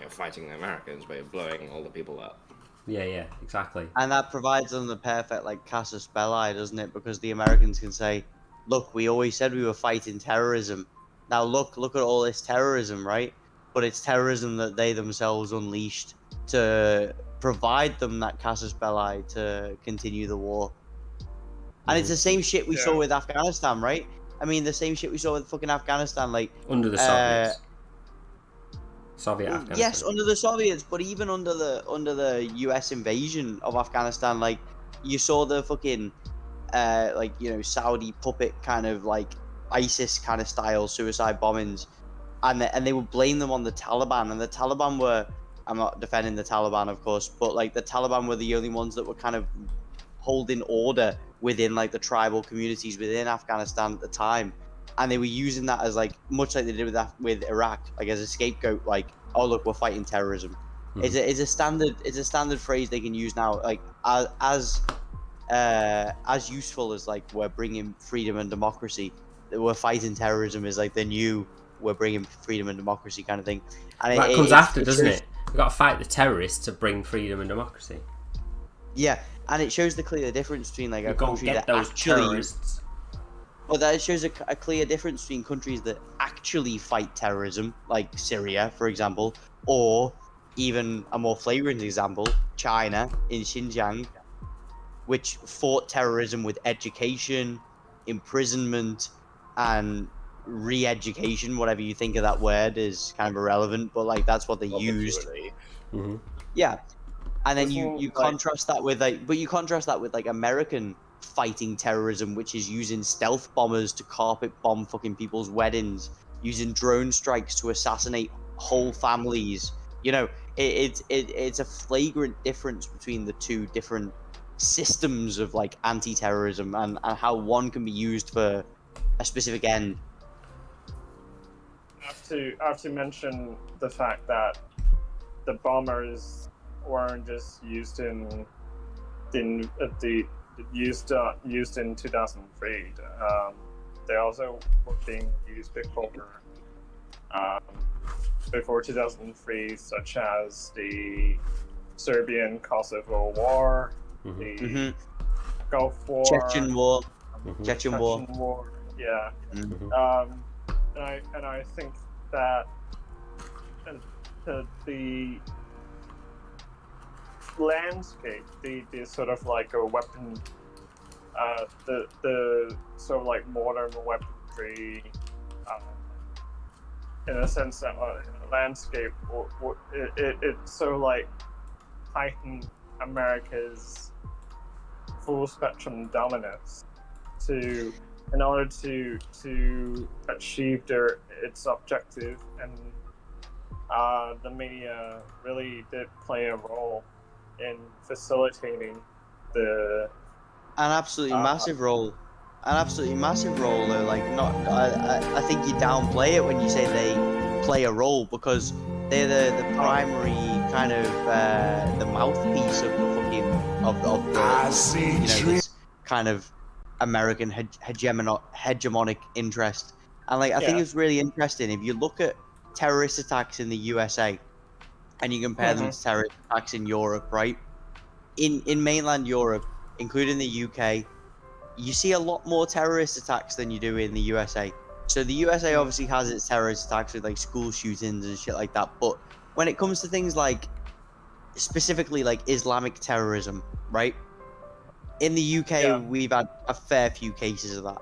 you're fighting the Americans, but you're blowing all the people up. Yeah, exactly. And that provides them the perfect casus belli, doesn't it? Because the Americans can say, look, we always said we were fighting terrorism. Now look at all this terrorism, right? But it's terrorism that they themselves unleashed to provide them that casus belli to continue the war. And it's the same shit we saw with Afghanistan, right? I mean, the same shit we saw with fucking Afghanistan, like Under the Soviets. Soviet Afghanistan. yes, under the Soviets, but even under the US invasion of Afghanistan, like you saw the fucking like, you know, Saudi puppet kind of like ISIS kind of style suicide bombings, and they would blame them on the Taliban, and the Taliban were, I'm not defending the Taliban, of course, but like the Taliban were the only ones that were kind of holding order within like the tribal communities within Afghanistan at the time, and they were using that as like, much like they did with Iraq, like as a scapegoat, like, oh look, we're fighting terrorism. It's a standard phrase they can use now, like as useful as like we're bringing freedom and democracy. We're fighting terrorism is like the new we're bringing freedom and democracy kind of thing. And that comes after, doesn't it? We've got to fight the terrorists to bring freedom and democracy. Yeah, and it shows the clear difference between like a Go country get that those actually. terrorists. Well, that shows a clear difference between countries that actually fight terrorism, like Syria, for example, or even a more flagrant example, China in Xinjiang, which fought terrorism with education, imprisonment, and re-education. Whatever you think of that word is kind of irrelevant, but like that's what they used. Mm-hmm. Yeah, and then you Like- contrast that with like American fighting terrorism, which is using stealth bombers to carpet bomb fucking people's weddings, using drone strikes to assassinate whole families. You know, it's a flagrant difference between the two different systems of like anti-terrorism, and how one can be used for a specific end. I have to mention the fact that the bombers weren't just used in used in 2003. They also were being used before 2003, such as the Serbian Kosovo War, the Gulf War, Chechen War. Yeah. Mhm. And I think that the landscape, the sort of like a weapon, the sort of like modern weaponry, in a sense that landscape, it sort of like heightened America's full spectrum dominance in order to achieve its objective, and the media really did play a role in facilitating An absolutely massive role. Though, like, not, I think you downplay it when you say they play a role, because they're the primary kind of the mouthpiece of the fucking of the this kind of American hegemonic interest. And like, I think it's really interesting if you look at terrorist attacks in the USA and you compare them to terrorist attacks in Europe, right? In mainland Europe, including the UK, you see a lot more terrorist attacks than you do in the USA. So the USA obviously has its terrorist attacks with like school shootings and shit like that, but when it comes to things like specifically like Islamic terrorism, right? In the UK, we've had a fair few cases of that.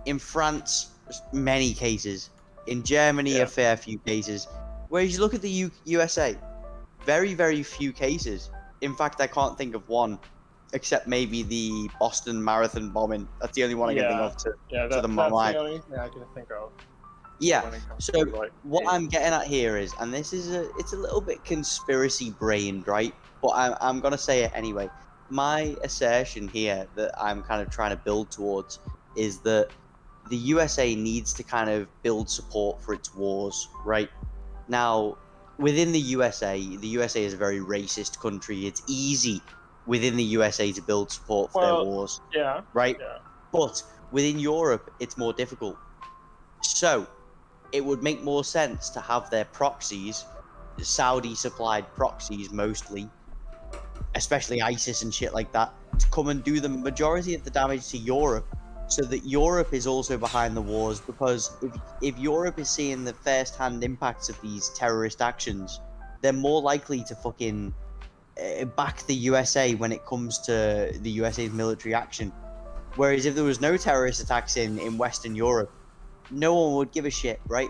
In France, many cases. In Germany, a fair few cases. Whereas you look at the USA, very, very few cases. In fact, I can't think of one, except maybe the Boston Marathon bombing. That's the only one I can think of to the mind. That's the only thing I can think of. Yeah. So what I'm getting at here is, and this is it's a little bit conspiracy brained, right? But I'm gonna say it anyway. My assertion here that I'm kind of trying to build towards is that the USA needs to kind of build support for its wars, right? Now, within the USA is a very racist country. It's easy within the USA to build support for their wars. Yeah. Right? Yeah. But within Europe, it's more difficult. So, it would make more sense to have their proxies, Saudi-supplied proxies mostly, especially ISIS and shit like that, to come and do the majority of the damage to Europe, so that Europe is also behind the wars. Because if Europe is seeing the first-hand impacts of these terrorist actions, they're more likely to fucking back the USA when it comes to the USA's military action. Whereas if there was no terrorist attacks in Western Europe, no one would give a shit, right?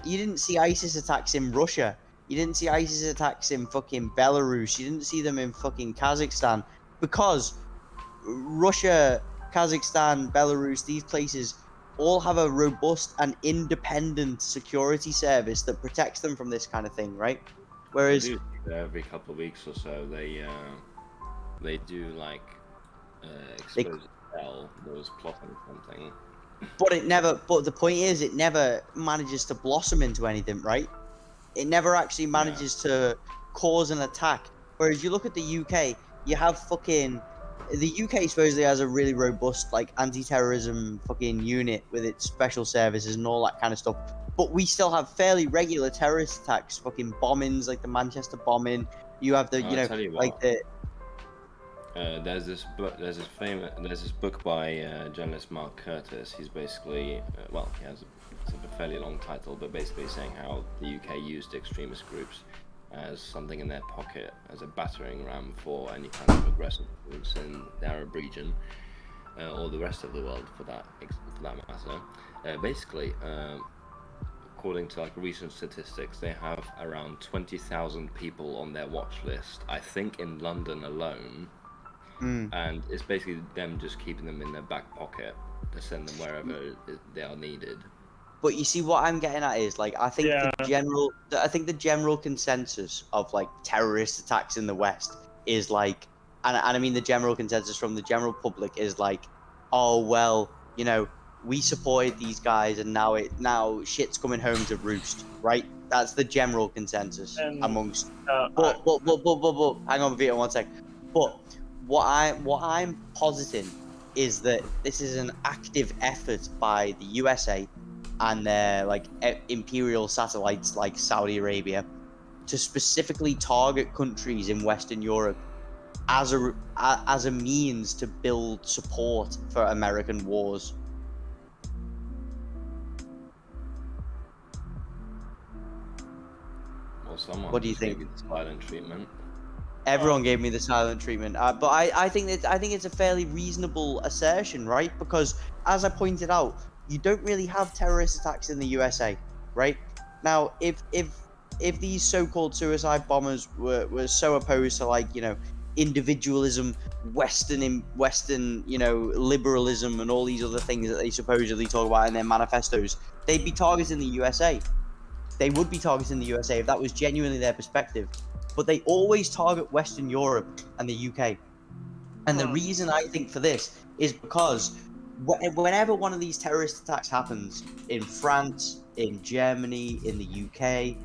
You didn't see ISIS attacks in Russia. You didn't see ISIS attacks in fucking Belarus. You didn't see them in fucking Kazakhstan because Russia, Kazakhstan, Belarus, these places all have a robust and independent security service that protects them from this kind of thing, right? Whereas They do, every couple of weeks or so, they do like expose hell that was plotting something. but the point is, it never manages to blossom into anything, right? It never actually manages to cause an attack. Whereas you look at the UK, you have fucking the UK supposedly has a really robust like anti-terrorism fucking unit with its special services and all that kind of stuff. But we still have fairly regular terrorist attacks, fucking bombings like the Manchester bombing. You have the like the. There's this book by journalist Mark Curtis. He's basically he has a fairly long title, but basically saying how the UK used extremist groups as something in their pocket, as a battering ram for any kind of aggressive groups in the Arab region, or the rest of the world for that matter. Basically, according to like recent statistics, they have around 20,000 people on their watch list, I think in London alone. And it's basically them just keeping them in their back pocket to send them wherever they are needed. But you see, what I'm getting at is like I think the general consensus of like terrorist attacks in the West is like, and I mean the general consensus from the general public is like, oh well, you know, we supported these guys and now shit's coming home to roost, right? That's the general consensus amongst. But hang on, Vito, one sec. But what I'm positing is that this is an active effort by the USA and their like imperial satellites like Saudi Arabia to specifically target countries in Western Europe as a means to build support for American wars. Well, someone What do you think? gave you the silent treatment. Everyone gave me the silent treatment, but I think it's a fairly reasonable assertion, right? Because as I pointed out, you don't really have terrorist attacks in the USA, right? Now, if these so-called suicide bombers were so opposed to like, you know, individualism, Western, you know, liberalism and all these other things that they supposedly talk about in their manifestos, they'd be targeting the USA. They would be targeting the USA if that was genuinely their perspective. But they always target Western Europe and the UK. And the reason I think for this is because whenever one of these terrorist attacks happens in France, in Germany, in the UK,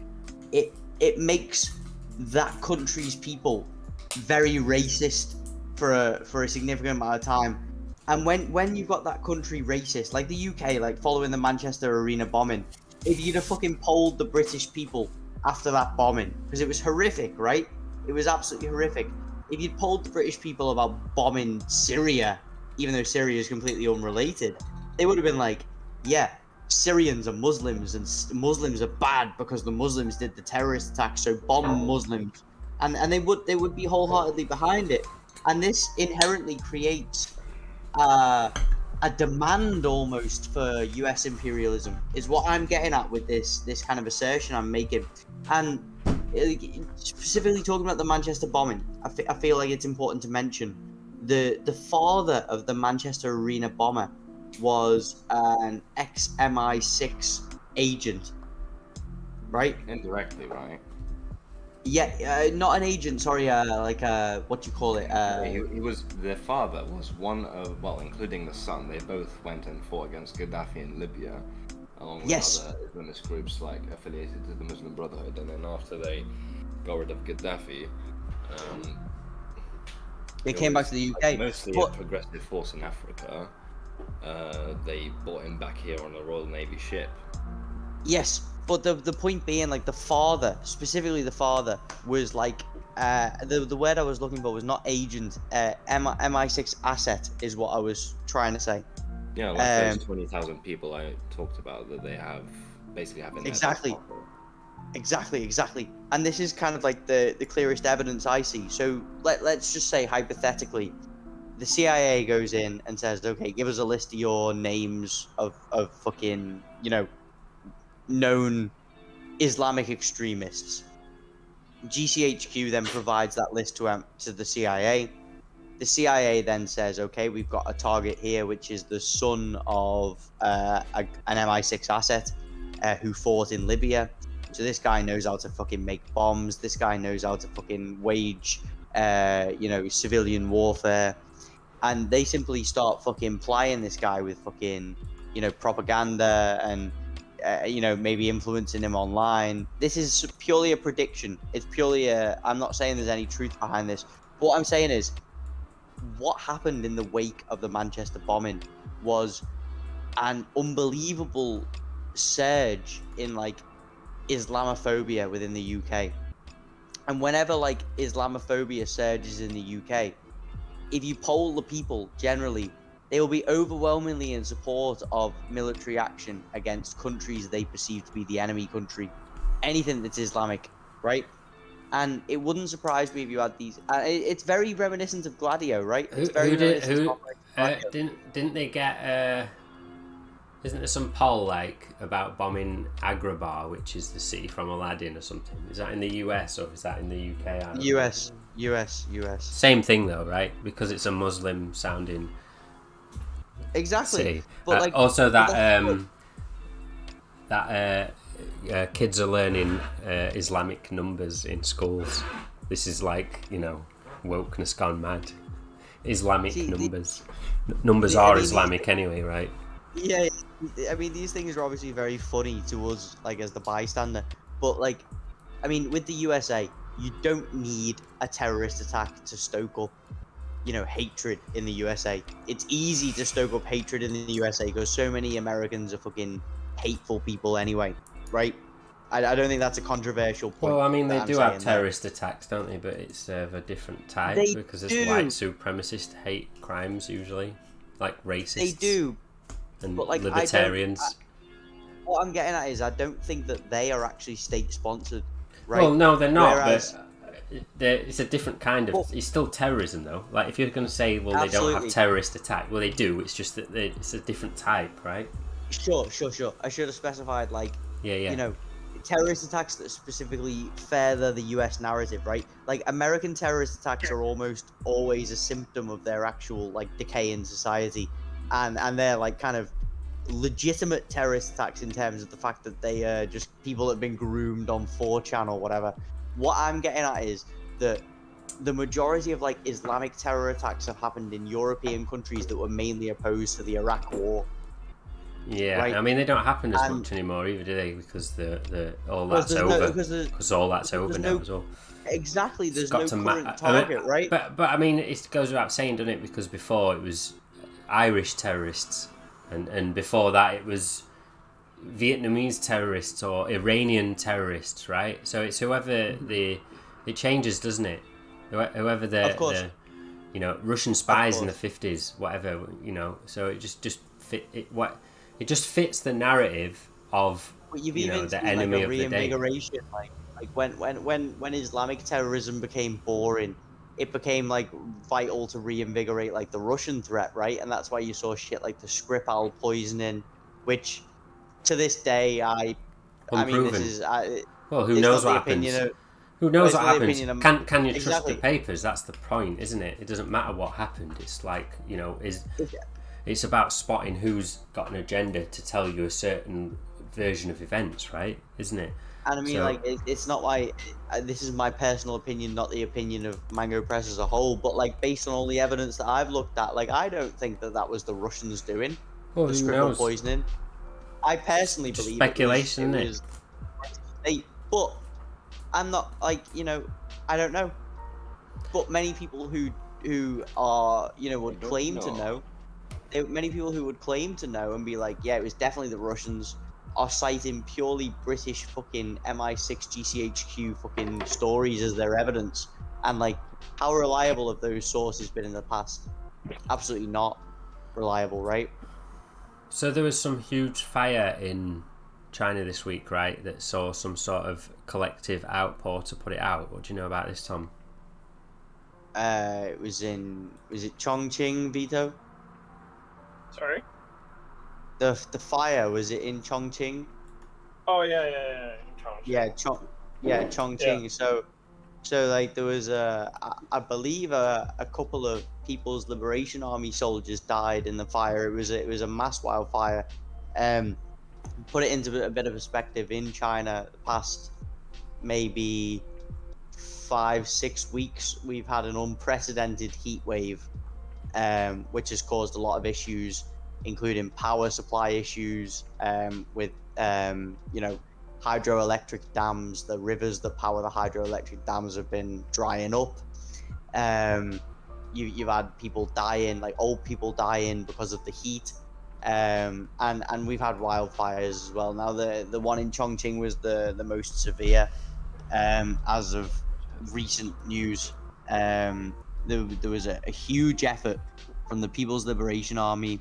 it makes that country's people very racist for a significant amount of time. And when you've got that country racist, like the UK, like following the Manchester Arena bombing, if you'd have fucking polled the British people after that bombing, because it was horrific, right? It was absolutely horrific. If you'd polled the British people about bombing Syria, even though Syria is completely unrelated, they would have been like, yeah, Syrians are Muslims and Muslims are bad because the Muslims did the terrorist attack, so bomb Muslims. And they would be wholeheartedly behind it. And this inherently creates a demand almost for US imperialism, is what I'm getting at with this kind of assertion I'm making. And specifically talking about the Manchester bombing, I feel like it's important to mention the father of the Manchester Arena bomber was an ex-MI6 agent, right? Indirectly, right? Yeah, not an agent. Sorry, what do you call it? He was, their father was one of, well, including the son. They both went and fought against Gaddafi in Libya, along with other Islamist groups like affiliated to the Muslim Brotherhood. And then after they got rid of Gaddafi, they came back to the UK. Like mostly a progressive force in Africa. They brought him back here on a Royal Navy ship. Yes, but the point being, like, the father, specifically the father, was like, the word I was looking for was not agent, MI6 asset is what I was trying to say. Yeah, like those 20,000 people I talked about that they have, basically have in Exactly. And this is kind of like the clearest evidence I see. So let's just say, hypothetically, the CIA goes in and says, okay, give us a list of your names of fucking, known Islamic extremists. GCHQ then provides that list to the CIA. The CIA then says, okay, we've got a target here, which is the son of an MI6 asset who fought in Libya. So this guy knows how to fucking make bombs. This guy knows how to fucking wage, civilian warfare. And they simply start fucking plying this guy with fucking, propaganda and, maybe influencing him online. This is purely a prediction. It's purely I'm not saying there's any truth behind this. What I'm saying is, what happened in the wake of the Manchester bombing was an unbelievable surge in like Islamophobia within the UK. And whenever like Islamophobia surges in the UK, if you poll the people generally, they will be overwhelmingly in support of military action against countries they perceive to be the enemy country. Anything that's Islamic, right? And it wouldn't surprise me if you had these. It's very reminiscent of Gladio, right? It's very reminiscent of Gladio. Didn't they get? Isn't there some poll like about bombing Agrabah, which is the city from Aladdin or something? Is that in the US or is that in the UK? US. Same thing though, right? Because it's a Muslim sounding exactly city. But like also that kids are learning Islamic numbers in schools. This is like, wokeness gone mad. Islamic numbers. Numbers are Islamic anyway, right? Yeah, I mean, these things are obviously very funny to us, like, as the bystander. But, like, I mean, with the USA, you don't need a terrorist attack to stoke up, hatred in the USA. It's easy to stoke up hatred in the USA because so many Americans are fucking hateful people anyway, right? I don't think that's a controversial point. Well, I mean, they do have terrorist attacks, don't they? But it's of a different type because it's white supremacist hate crimes usually, like racists. They do. And but, like, libertarians. What I'm getting at is I don't think that they are actually state-sponsored, right? Well, no, they're not. Whereas, but it's a different kind of... it's still terrorism, though. Like, if you're going to say, well, absolutely. They don't have terrorist attack. Well, they do. It's just that it's a different type, right? Sure. I should have specified, like, terrorist attacks that specifically further the US narrative, right? Like, American terrorist attacks are almost always a symptom of their actual, like, decay in society. And they're like kind of legitimate terrorist attacks in terms of the fact that they just people that have been groomed on 4chan or whatever. What I'm getting at is that the majority of like Islamic terror attacks have happened in European countries that were mainly opposed to the Iraq War. Yeah, right? I mean they don't happen as much anymore either, do they? Because all that's over. Because all that's over now as well. Exactly, there's no current target, right? But I mean, it goes without saying, doesn't it? Because before it was Irish terrorists, and before that it was Vietnamese terrorists or Iranian terrorists, right? So it's whoever it changes, doesn't it? Whoever the Russian spies in the 50s, whatever, So it just fit it. It just fits the narrative of the enemy of the day. Like when Islamic terrorism became boring, it became like vital to reinvigorate like the Russian threat, right? And that's why you saw shit like the Skripal poisoning, which to this day I mean this is well, who knows what happens? Who knows what happens? Can you trust the papers? That's the point, isn't it? It doesn't matter what happened. It's like it's about spotting who's got an agenda to tell you a certain version of events, right? Isn't it? And I mean, it's not like this is my personal opinion, not the opinion of Mango Press as a whole. But like, based on all the evidence that I've looked at, like, I don't think that was the Russians doing the Skripal poisoning. I personally believe speculation, it was but I'm not like I don't know. But many people who are would claim to know. Many people who would claim to know and be like, yeah, it was definitely the Russians, are citing purely British fucking MI6 GCHQ fucking stories as their evidence. And like, how reliable have those sources been in the past? Absolutely not reliable, right? So there was some huge fire in China this week, right? That saw some sort of collective outpour to put it out. What do you know about this, Tom? it was it Chongqing, Vito? Sorry. The fire, was it in Chongqing? Oh yeah. In Chongqing. Yeah, Chongqing. So like there was I believe a couple of People's Liberation Army soldiers died in the fire. It was a mass wildfire. Put it into a bit of perspective, in China, the past maybe 5-6 weeks, we've had an unprecedented heat wave, which has caused a lot of issues, including power supply issues, with hydroelectric dams. The rivers that power the hydroelectric dams have been drying up. You've had people dying, like old people dying because of the heat. And we've had wildfires as well. Now the one in Chongqing was the most severe, as of recent news. There was a huge effort from the People's Liberation Army,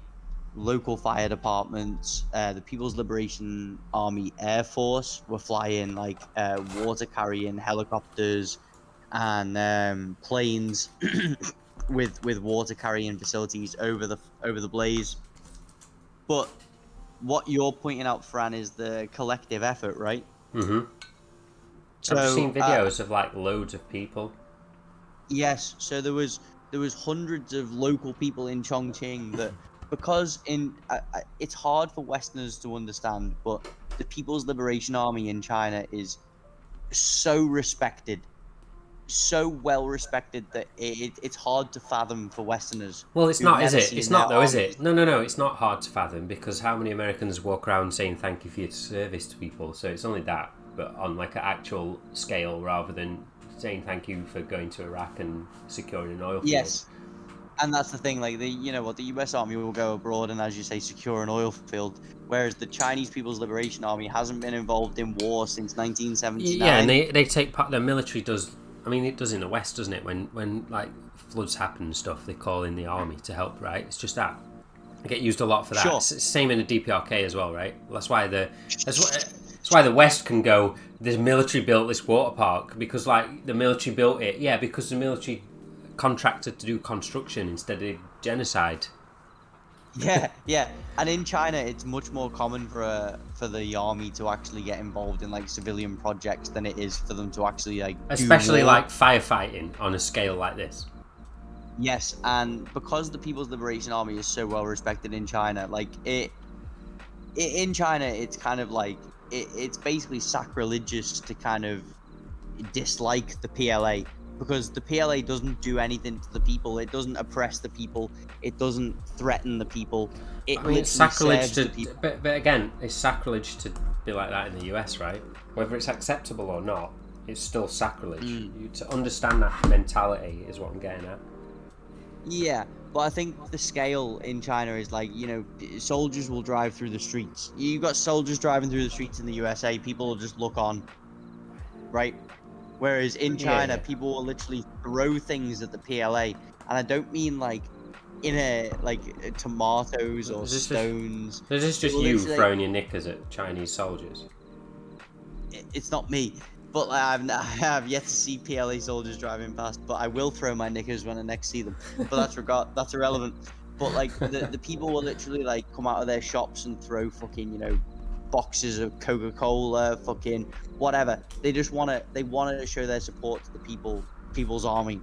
local fire departments, the People's Liberation Army Air Force were flying like water carrying helicopters and planes with water carrying facilities over the blaze. But what you're pointing out, Fran, is the collective effort, right? Mm-hmm. So, I've seen videos of like loads of people. Yes, so there was hundreds of local people in Chongqing that, because it's hard for Westerners to understand, but the People's Liberation Army in China is so respected, so well respected, that it's hard to fathom for Westerners. Well, it's not, is it? It's not though, is it? No. No. It's not hard to fathom, because how many Americans walk around saying thank you for your service to people? So it's only that, but on like an actual scale, rather than saying thank you for going to Iraq and securing an oil field. Yes, and that's the thing. Like the U.S. Army will go abroad and, as you say, secure an oil field, whereas the Chinese People's Liberation Army hasn't been involved in war since 1979. Yeah, and they take part. The military does. I mean, it does in the West, doesn't it? When like floods happen and stuff, they call in the army to help. Right? It's just that they get used a lot for that. Sure. It's same in the DPRK as well, right? That's why the West can go, the military built this water park, because like the military built it. Yeah, because the military contracted to do construction instead of genocide. Yeah, and in China, it's much more common for the army to actually get involved in like civilian projects than it is for them to actually like especially do war. like firefighting on a scale like this. Yes, and because the People's Liberation Army is so well respected in China, like in China, it's kind of like it's basically sacrilegious to kind of dislike the PLA, because the PLA doesn't do anything to the people. It doesn't oppress the people. It doesn't threaten the people. I mean, it's sacrilege to, but again, it's sacrilege to be like that in the US, right? Whether it's acceptable or not, it's still sacrilege. To understand that mentality is what I'm getting at. Yeah, but I think the scale in China is like, soldiers will drive through the streets. You've got soldiers driving through the streets in the USA, people will just look on, right? Whereas in China, people will literally throw things at the PLA, and I don't mean like tomatoes or stones. So is this just you throwing your knickers at Chinese soldiers? It's not me, but I have yet to see PLA soldiers driving past. But I will throw my knickers when I next see them. But that's irrelevant. But like the people will literally like come out of their shops and throw fucking boxes of Coca-Cola, fucking whatever. They wanted to show their support to the people's army.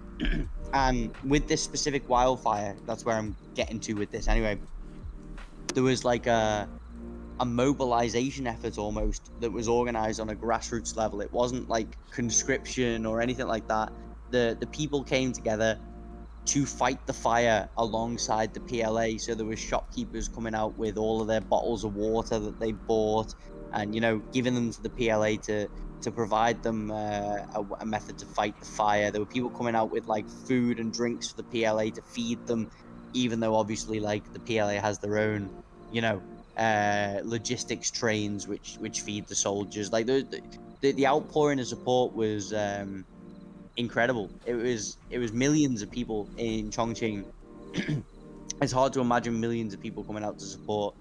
And with this specific wildfire, that's where I'm getting to with this anyway, there was like a mobilization effort almost that was organized on a grassroots level. It wasn't like conscription or anything like that. The people came together to fight the fire alongside the PLA. So there was shopkeepers coming out with all of their bottles of water that they bought, and giving them to the PLA to provide them a method to fight the fire. There were people coming out with like food and drinks for the PLA to feed them, even though obviously like the PLA has their own logistics trains which feed the soldiers. Like the outpouring of support was incredible. It was millions of people in Chongqing. It's hard to imagine millions of people coming out to support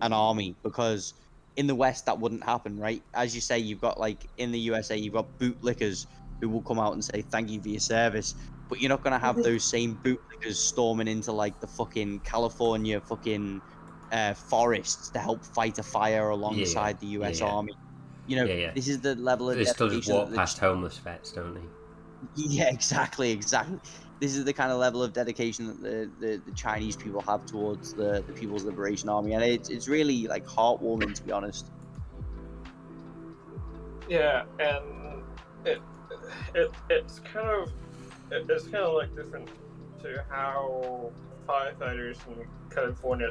an army, because in the West that wouldn't happen, right? As you say, you've got like in the USA, you've got bootlickers who will come out and say thank you for your service. but you're not gonna have those same bootlickers storming into like the fucking California fucking forests to help fight a fire alongside the U.S. Army. You know, this is the level of They still just dedication walk past homeless vets, don't they? Yeah, exactly. This is the kind of level of dedication that the Chinese people have towards the People's Liberation Army, and it's really like heartwarming, to be honest. Yeah, and it's kind of like different to how firefighters in California,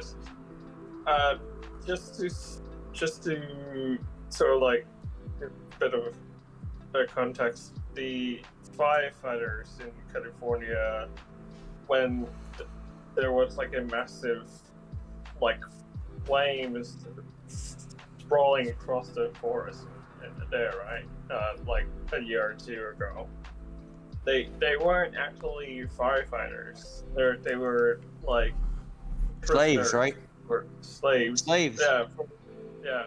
just to sort of like a bit of a context, the firefighters in California, when there was like a massive like flames sprawling across the forest there, right? Like a year or two ago, they weren't actually firefighters. They were like Slaves, right? Or slaves. Slaves. Yeah.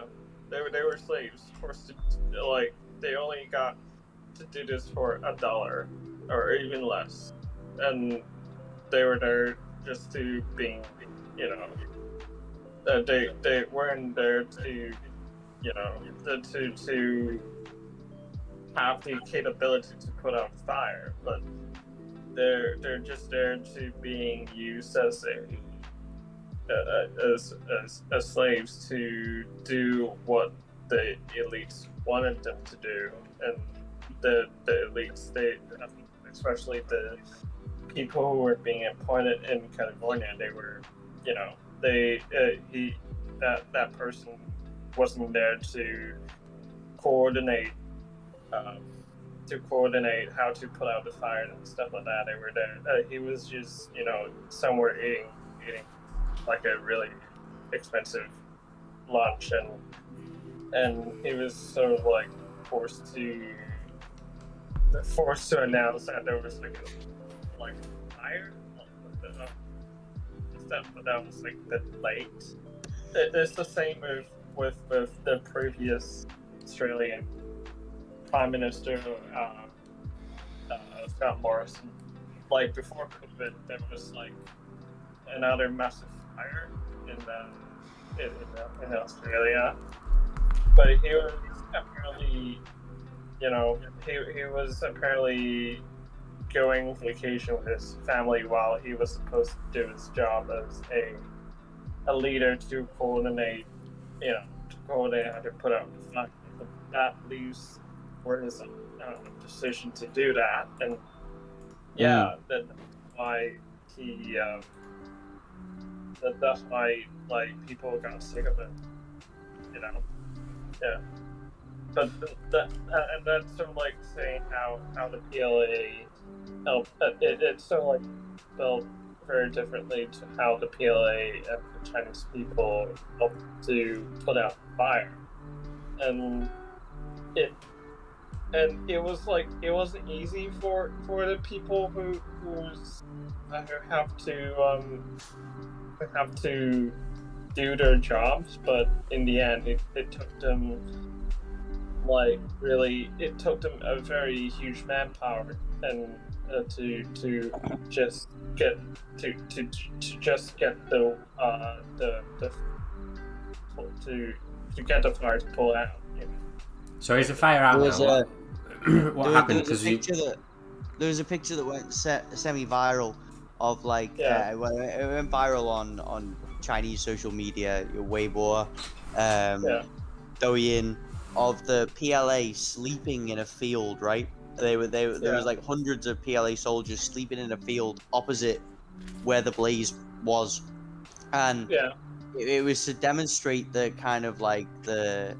They were slaves. Forced to, like, they only got to do this for $1 or even less, and they were there just to being, you know, they weren't there to, you know, to have the capability to put out fire, but they're just there to being used as slaves to do what the elites wanted them to do. And the elites, especially the people who were being appointed in California, they were, you know, that person wasn't there to coordinate how to put out the fire and stuff like that. They were there. He was just, you know, somewhere eating like a really expensive lunch, and he was sort of like forced to announce that there was like a fire. That was like a bit late. It's the same with the previous Australian Prime Minister, Scott Morrison. Like before COVID, there was like another massive fire in Australia, but he was apparently, you know, he was apparently going vacation with his family while he was supposed to do his job as a leader to coordinate, you know, how to put out the fire. But that leaves for his decision to do that, and that's why that's why like people got sick of it, you know. But that's sort of like saying how the PLA helped. It's sort of like felt very differently to how the PLA and the Chinese people helped to put out the fire, and it was like it wasn't easy for the people who have to do their jobs, but in the end it took them a very huge manpower and to just get the fire to pull out. You know? So is the fire out now? What happened? There was a picture that went semi-viral of like it went viral on Chinese social media, Weibo, Douyin, of the PLA sleeping in a field. Right, there was like hundreds of PLA soldiers sleeping in a field opposite where the blaze was, and it was to demonstrate the kind of like the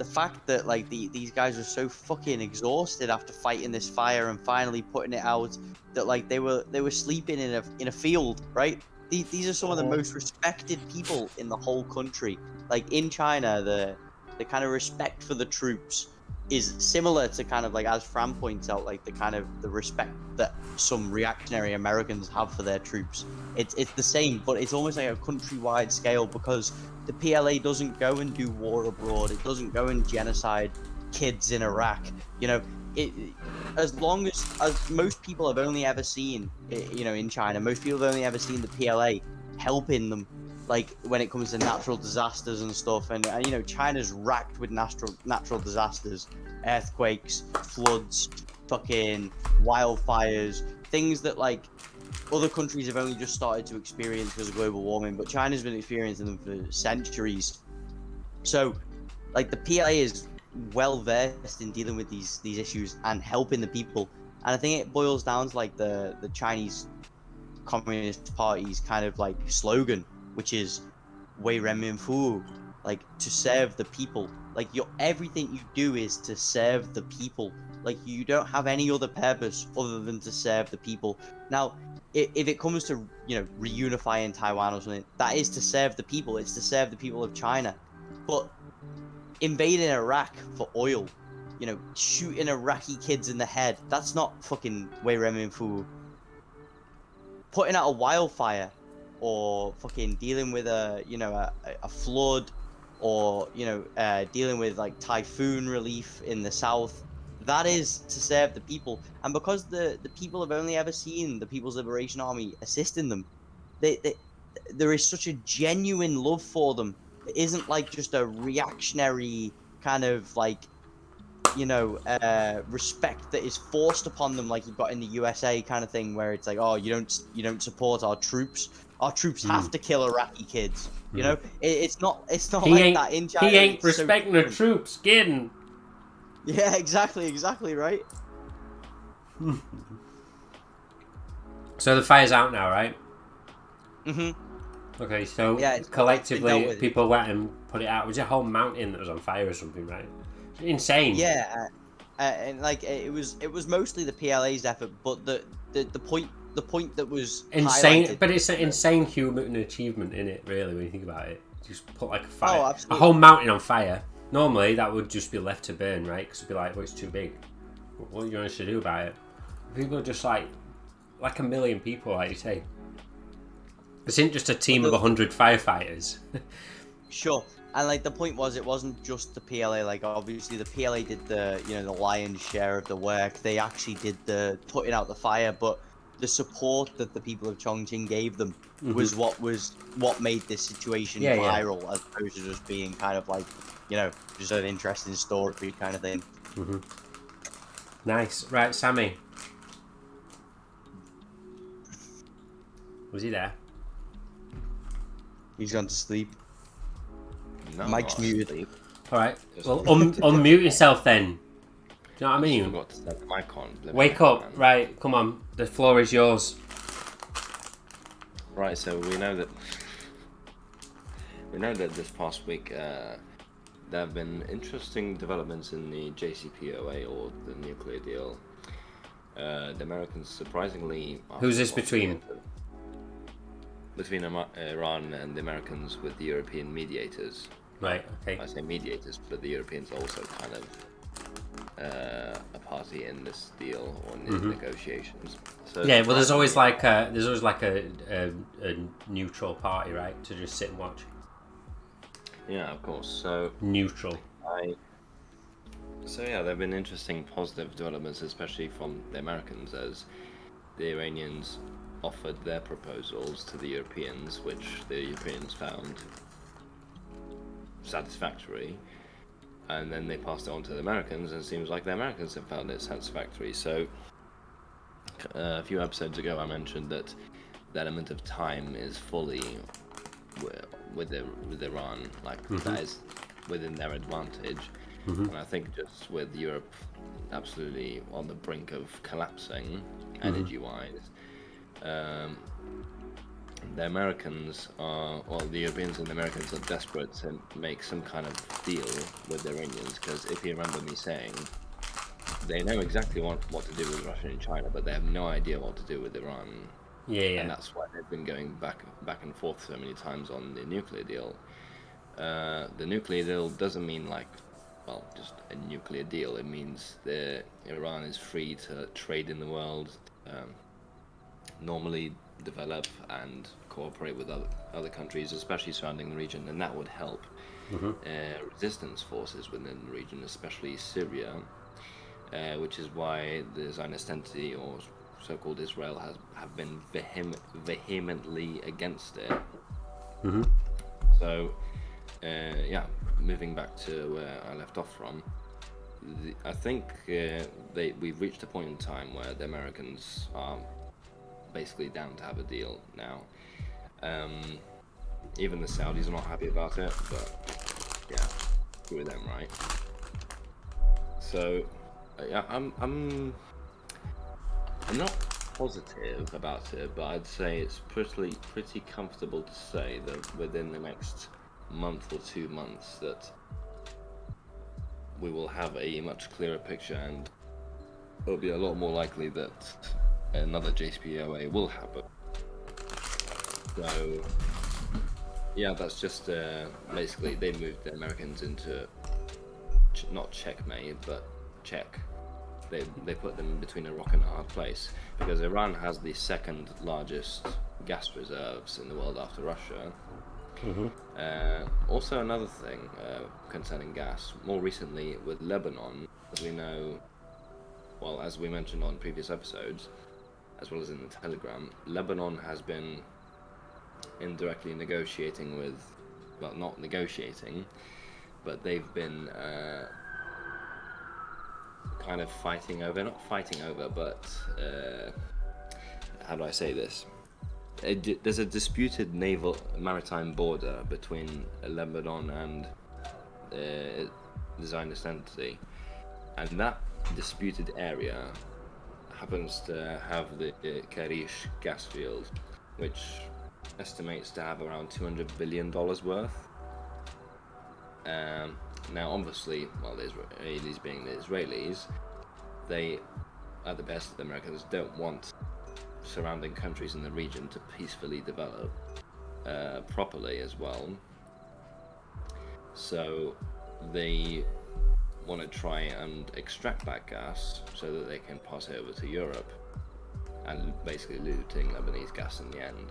fact that like these guys were so fucking exhausted after fighting this fire and finally putting it out, that like they were sleeping in a field, right? These are some of the most respected people in the whole country. Like in China, the kind of respect for the troops is similar to kind of like, as Fran points out, like the kind of the respect that some reactionary Americans have for their troops. It's the same, but it's almost like a countrywide scale, because the PLA doesn't go and do war abroad. It doesn't go and genocide kids in Iraq. You know, as long as most people have only ever seen, in China, most people have only ever seen the PLA helping them, like when it comes to natural disasters and stuff. And China's racked with natural disasters, earthquakes, floods, fucking wildfires, things that like other countries have only just started to experience because of global warming, but China's been experiencing them for centuries. So, like, the PLA is well versed in dealing with these issues and helping the people. And I think it boils down to like the Chinese Communist Party's kind of like slogan, which is "Wei Renmin Fu," like to serve the people. Like everything you do is to serve the people. Like you don't have any other purpose other than to serve the people. Now, if it comes to reunifying Taiwan or something, that is to serve the people. It's to serve the people of China. But invading Iraq for oil, shooting Iraqi kids in the head, that's not fucking Wei Renmin Fu. Putting out a wildfire, or fucking dealing with a flood, or dealing with like typhoon relief in the south, that is to serve the people. And because the people have only ever seen the People's Liberation Army assisting them, there is such a genuine love for them. It isn't like just a reactionary kind of like respect that is forced upon them, like you've got in the USA kind of thing, where it's like, oh, you don't support our troops. Our troops have to kill Iraqi kids. It's not like that in China. He ain't respecting the troops, kidding. Yeah, exactly, right. So the fire's out now, right? Mm-hmm. Okay, so yeah, collectively people went and put it out. It was a whole mountain that was on fire or something, right? Insane. Yeah, and like it was mostly the PLA's effort, but the point that was insane. highlighted. But it's an insane human achievement in it, really, when you think about it. Just put like a absolutely. whole mountain on fire. Normally that would just be left to burn, right? Because it'd be like, well, it's too big. What are you going to do about it? People are just like a million people, like you say. This isn't just a team of 100 firefighters. Sure. And like the point was, it wasn't just the PLA. Like obviously the PLA did the the lion's share of the work. They actually did the putting out the fire, but the support that the people of Chongqing gave them was what made this situation viral, as opposed to just being kind of like just an interesting story kind of thing. Nice. Right, Sammy. Was he there? He's gone to sleep. No, Mike's muted. Sleep. All right. Well, unmute yourself then. Do you know what I mean? I forgot to set the mic on. Wake up. Man. Right, come on. The floor is yours. Right, so we know that this past week there have been interesting developments in the JCPOA, or the nuclear deal. The Americans surprisingly... Who's this between? Between Iran and the Americans, with the European mediators. Right, okay. I say mediators, but the Europeans are also kind of a party in this deal, or in these negotiations. So yeah, well, there's always like a neutral party, right, to just sit and watch. Yeah, of course. So neutral. So yeah, there have been interesting positive developments, especially from the Americans, as the Iranians offered their proposals to the Europeans, which the Europeans found satisfactory, and then they passed it on to the Americans, and it seems like the Americans have found it satisfactory. So a few episodes ago I mentioned that the element of time is fully with Iran, like that is within their advantage. And I think just with Europe absolutely on the brink of collapsing energy-wise, the Americans are, well, the Europeans and the Americans are desperate to make some kind of deal with the Iranians, because if you remember me saying, they know exactly what to do with Russia and China, but they have no idea what to do with Iran. Yeah. And that's why they've been going back and forth so many times on the nuclear deal. The nuclear deal doesn't mean like, well, just a nuclear deal. It means that Iran is free to trade in the world, normally develop and cooperate with other countries, especially surrounding the region, and that would help resistance forces within the region, especially Syria. which is why the Zionist entity, or so-called Israel, have been vehemently against it. Mm-hmm. So, moving back to where I left off from, I think we've reached a point in time where the Americans are basically down to have a deal now. Even the Saudis are not happy about it, but yeah, screw them, right? So, I'm not positive about it, but I'd say it's pretty comfortable to say that within the next month or 2 months that we will have a much clearer picture, and it'll be a lot more likely that another JCPOA will happen. So yeah, that's just basically they moved the Americans into not checkmate, but check. They put them between a rock and a hard place, because Iran has the second largest gas reserves in the world after Russia. Mm-hmm. Also, another thing concerning gas, more recently with Lebanon, as we know, well, as we mentioned on previous episodes, as well as in the Telegram, Lebanon has been indirectly negotiating with, well, not negotiating, but they've been kind of not fighting over, but how do I say this? There's a disputed maritime border between Lebanon and the Zionist entity, and that disputed area happens to have the Karish gas field, which estimates to have around $200 billion worth. Now, obviously, well, the Israelis being the Israelis, they, at the best, the Americans don't want surrounding countries in the region to peacefully develop properly as well. So they want to try and extract that gas so that they can pass it over to Europe, and basically looting Lebanese gas in the end.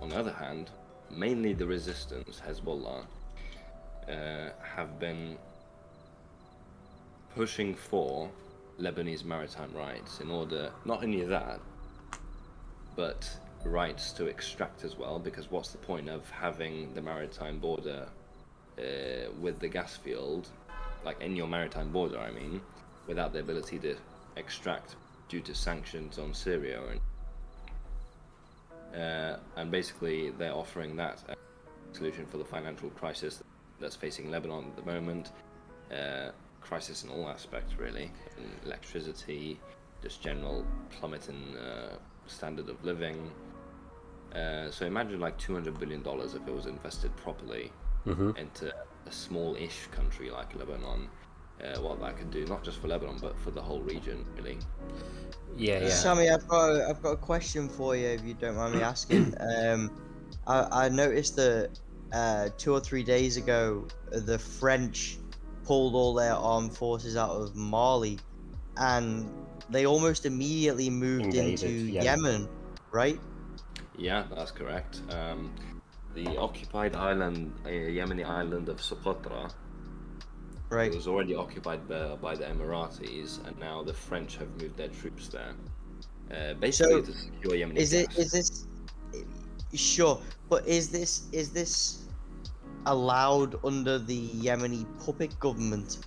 On the other hand, mainly the resistance, Hezbollah, have been pushing for Lebanese maritime rights in order, not only that, but rights to extract as well, because what's the point of having the maritime border with the gas field, like in your maritime border, I mean, without the ability to extract due to sanctions on Syria, and basically they're offering that as a solution for the financial crisis that's facing Lebanon at the moment. Crisis in all aspects, really, in electricity, just general plummet in standard of living. So imagine like $200 billion if it was invested properly into a small-ish country like Lebanon. What that could do, not just for Lebanon, but for the whole region, really. Yeah. Sammy, I've got a question for you, if you don't mind me asking. I noticed that 2 or 3 days ago, the French pulled all their armed forces out of Mali, and they almost immediately moved into Yemen, right? Yeah, that's correct. The occupied island, Yemeni island of Socotra, Right. it was already occupied by the Emiratis, and now the French have moved their troops there, basically to secure Yemeni gas. Is this sure? But is this allowed under the Yemeni puppet government?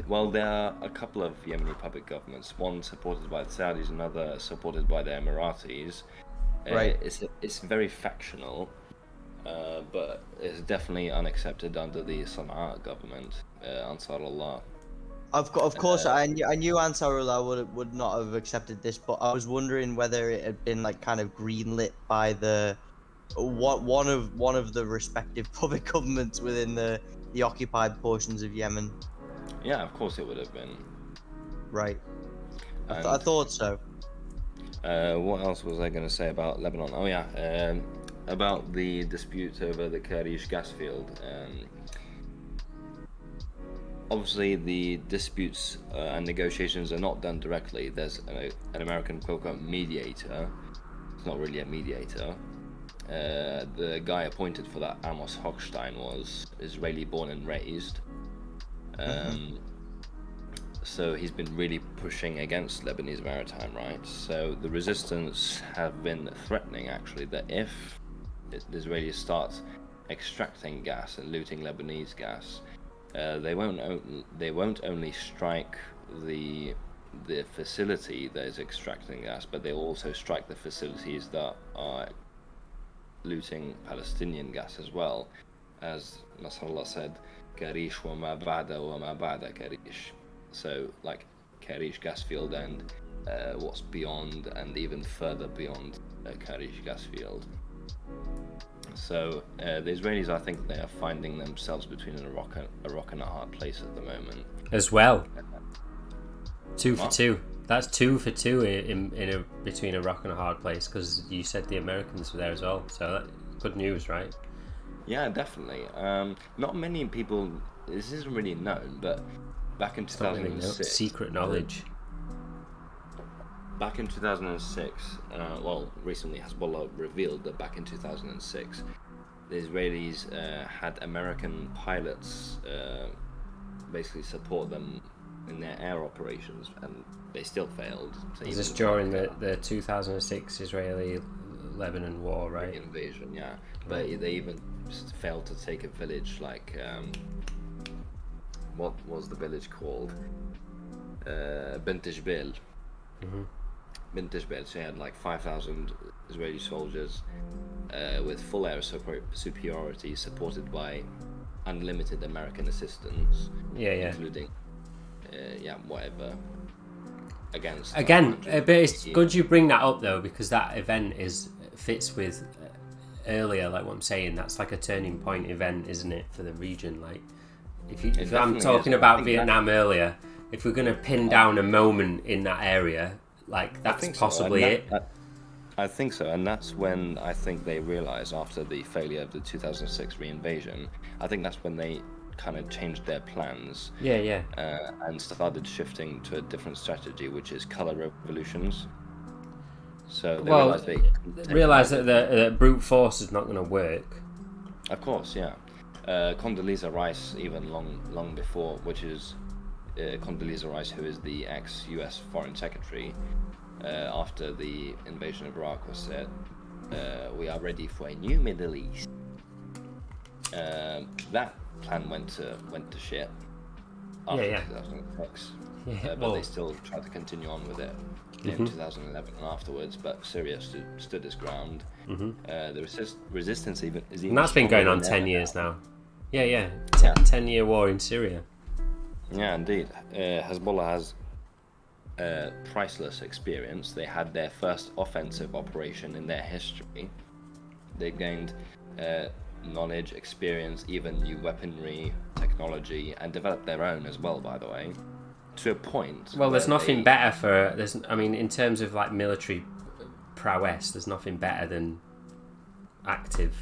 Well, there are a couple of Yemeni puppet governments. One supported by the Saudis, another supported by the Emiratis. Right. It's very factional, but it's definitely unaccepted under the Sana'a government, Ansar Allah. Of course, I knew Ansarullah would not have accepted this, but I was wondering whether it had been like kind of greenlit by one of the respective puppet governments within the occupied portions of Yemen. Yeah, of course it would have been. Right. I thought so. What else was I going to say about Lebanon? Oh yeah, about the dispute over the Karish gas field. Obviously, the disputes and negotiations are not done directly. There's an American quote-unquote mediator. It's not really a mediator. The guy appointed for that, Amos Hochstein, was Israeli born and raised. So he's been really pushing against Lebanese maritime rights. So the resistance have been threatening, actually, that if the Israelis start extracting gas and looting Lebanese gas, they won't only strike the facility that is extracting gas, but they'll also strike the facilities that are looting Palestinian gas as well, as Nasrallah said, "Karish wa ma ba'da wa ma ba'da Karish." So, like Karish gas field and what's beyond, and even further beyond Karish gas field. So the Israelis, I think, they are finding themselves between a rock and a hard place at the moment. As well. 2 for 2. That's 2 for 2 between a rock and a hard place, because you said the Americans were there as well. So good news, right? Yeah, definitely. Not many people. This isn't really known, but back in 2006, secret knowledge. Back in 2006, recently Hezbollah revealed that back in 2006, the Israelis had American pilots basically support them in their air operations, and they still failed. So is this during the 2006 Israeli-Lebanon war, right? Invasion, yeah. But they even failed to take a village like, what was the village called? Bint Jbeil. Mm-hmm. Bint Jbeil. So you had like 5,000 Israeli soldiers with full air superiority, supported by unlimited American assistance. Including whatever. Again, but it's good you bring that up though, because that event fits with earlier, like what I'm saying. That's like a turning point event, isn't it, for the region? Like, if I'm talking about Vietnam earlier, if we're going to pin down a moment in that area, like that's possibly it. I think so, and that's when I think they realised, after the failure of the 2006 reinvasion, I think that's when they kind of changed their plans. And started shifting to a different strategy, which is colour revolutions. So they realised that the brute force is not going to work. Of course, yeah. Condoleezza Rice, even long before, which is Condoleezza Rice, who is the ex-US Foreign Secretary, after the invasion of Iraq, was said, "We are ready for a new Middle East." That plan went to shit after 2006. But they still tried to continue on with it in 2011 and afterwards. But Syria stood its ground. The resistance is even. And that's been going on 10 years now. 10-year war in Syria. Yeah, indeed. Hezbollah has priceless experience. They had their first offensive operation in their history. They gained knowledge, experience, even new weaponry, technology, and developed their own as well, by the way, to a point. Well, there's nothing better in terms of like military prowess, there's nothing better than active,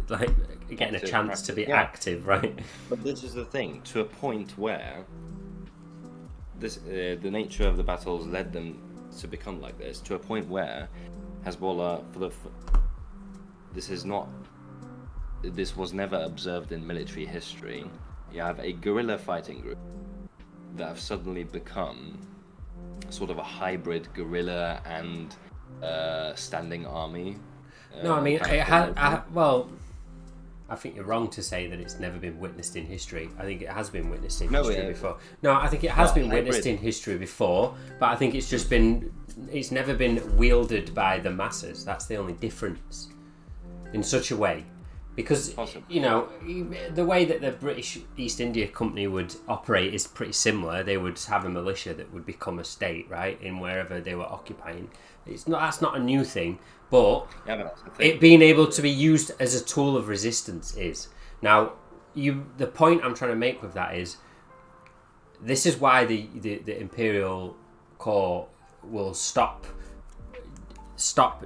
like getting a chance to be active, right? But this is the thing, to a point where the nature of the battles led them to become like this, to a point where Hezbollah, this was never observed in military history. You have a guerrilla fighting group that have suddenly become sort of a hybrid guerrilla and standing army. I think you're wrong to say that it's never been witnessed in history. I think it has been witnessed in history before. No, I think it has been witnessed in history before, but I think it's never been wielded by the masses. That's the only difference in such a way. Because, the way that the British East India Company would operate is pretty similar. They would have a militia that would become a state, right, in wherever they were occupying. That's not a new thing, but it being able to be used as a tool of resistance is. Now, the point I'm trying to make with that is, this is why the Imperial Corps will stop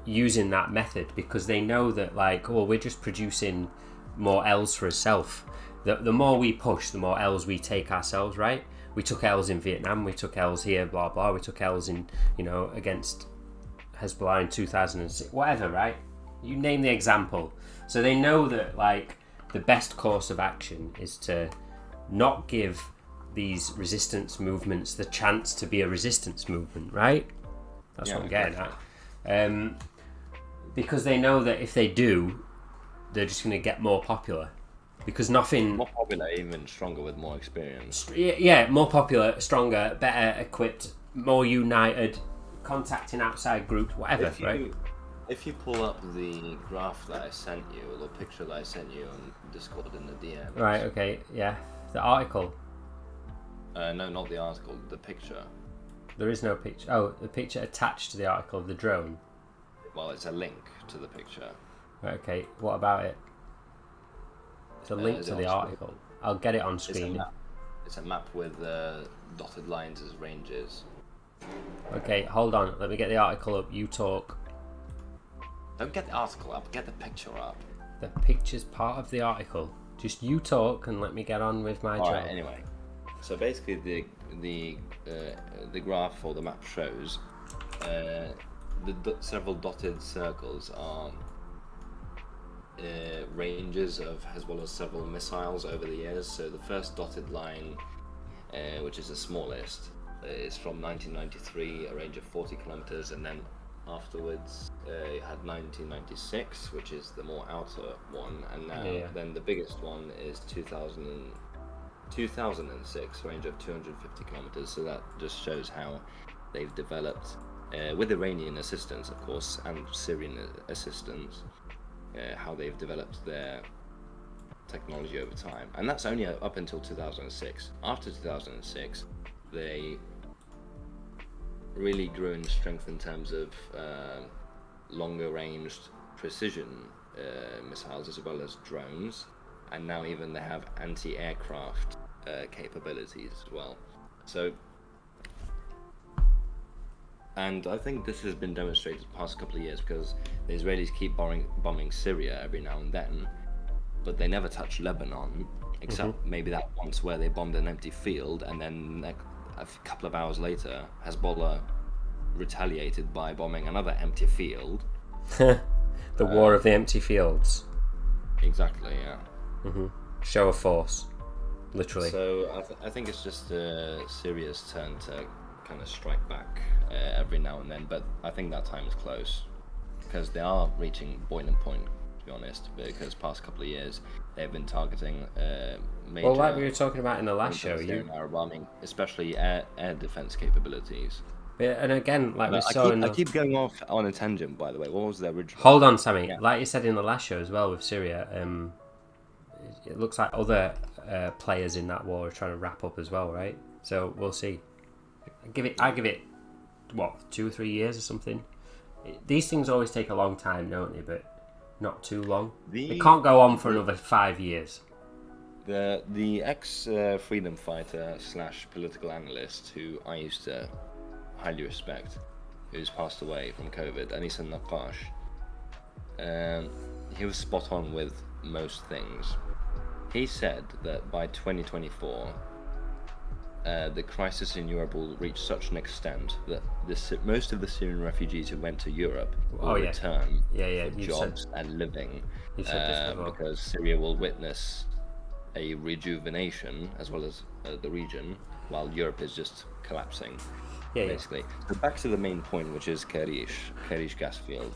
using that method, because they know that, we're just producing more L's for ourselves. The more we push, the more L's we take ourselves, right? We took L's in Vietnam, we took L's here, blah blah, we took L's in, against Hezbollah in 2006, whatever, right? You name the example. So they know that the best course of action is to not give these resistance movements the chance to be a resistance movement, right? That's what I'm getting at. Because they know that if they do, they're just going to get more popular. Because nothing... More popular, even stronger with more experience. Yeah, more popular, stronger, better equipped, more united, contacting outside groups, whatever, right? If you pull up the graph that I sent you, or the picture that I sent you on Discord in the DM. Right, okay, yeah. The article. No, not the article, the picture. There is no picture. Oh, the picture attached to the article of the drone. Well, it's a link to the picture. Right, okay, what about it? It's a link to the article. I'll get it on screen. It's a map with dotted lines as ranges. Okay, hold on. Let me get the article up. You talk. Don't get the article up, get the picture up. The picture's part of the article. Just you talk and let me get on with my job. Alright, anyway. So basically the graph or the map shows several dotted circles are ranges of Hezbollah's several missiles over the years. So the first dotted line, which is the smallest, is from 1993, a range of 40 kilometers, and then afterwards you had 1996, which is the more outer one, and now then the biggest one is 2006, range of 250 kilometers. So that just shows how they've developed, with Iranian assistance, of course, and Syrian assistance, how they've developed their technology over time. And that's only up until 2006. After 2006, they really grew in strength in terms of longer ranged precision missiles, as well as drones, and now even they have anti-aircraft capabilities as well. So, and I think this has been demonstrated the past couple of years, because the Israelis keep bombing Syria every now and then, but they never touch Lebanon, except maybe that once where they bombed an empty field, and then a couple of hours later, Hezbollah retaliated by bombing another empty field. The war of the empty fields. Exactly, yeah. Show of force, literally. So I think it's just Syria's turn to kind of strike back every now and then, but I think that time is close, because they are reaching boiling point, to be honest, because past couple of years they've been targeting major... Well, like we were talking about in the last show, bombing, especially air defense capabilities. Yeah, and again, like we saw I keep going off on a tangent, by the way. What was the original? Hold on, Sammy. Yeah. Like you said in the last show as well with Syria, it looks like other players in that war are trying to wrap up as well, right? So we'll see. I give it what, 2 or 3 years or something. These things always take a long time, don't they? But not too long. It can't go on for another 5 years. The ex freedom fighter / political analyst who I used to highly respect, who's passed away from COVID, Anis al-Naqash, he was spot on with most things. He said that by 2024, the crisis in Europe will reach such an extent that most of the Syrian refugees who went to Europe will return for jobs and living, because Syria will witness a rejuvenation as well as the region, while Europe is just collapsing. Basically. So back to the main point, which is Karish gas field.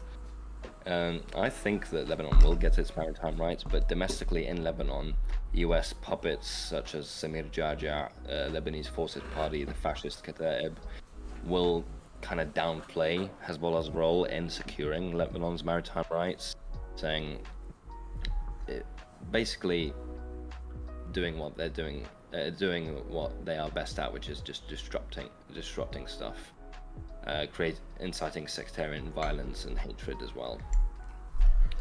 I think that Lebanon will get its maritime rights, but domestically in Lebanon, US puppets such as Samir Jaja, Lebanese Forces Party, the fascist Kataib, will kind of downplay Hezbollah's role in securing Lebanon's maritime rights, saying basically doing what they're doing what they are best at, which is just disrupting stuff, inciting sectarian violence and hatred as well.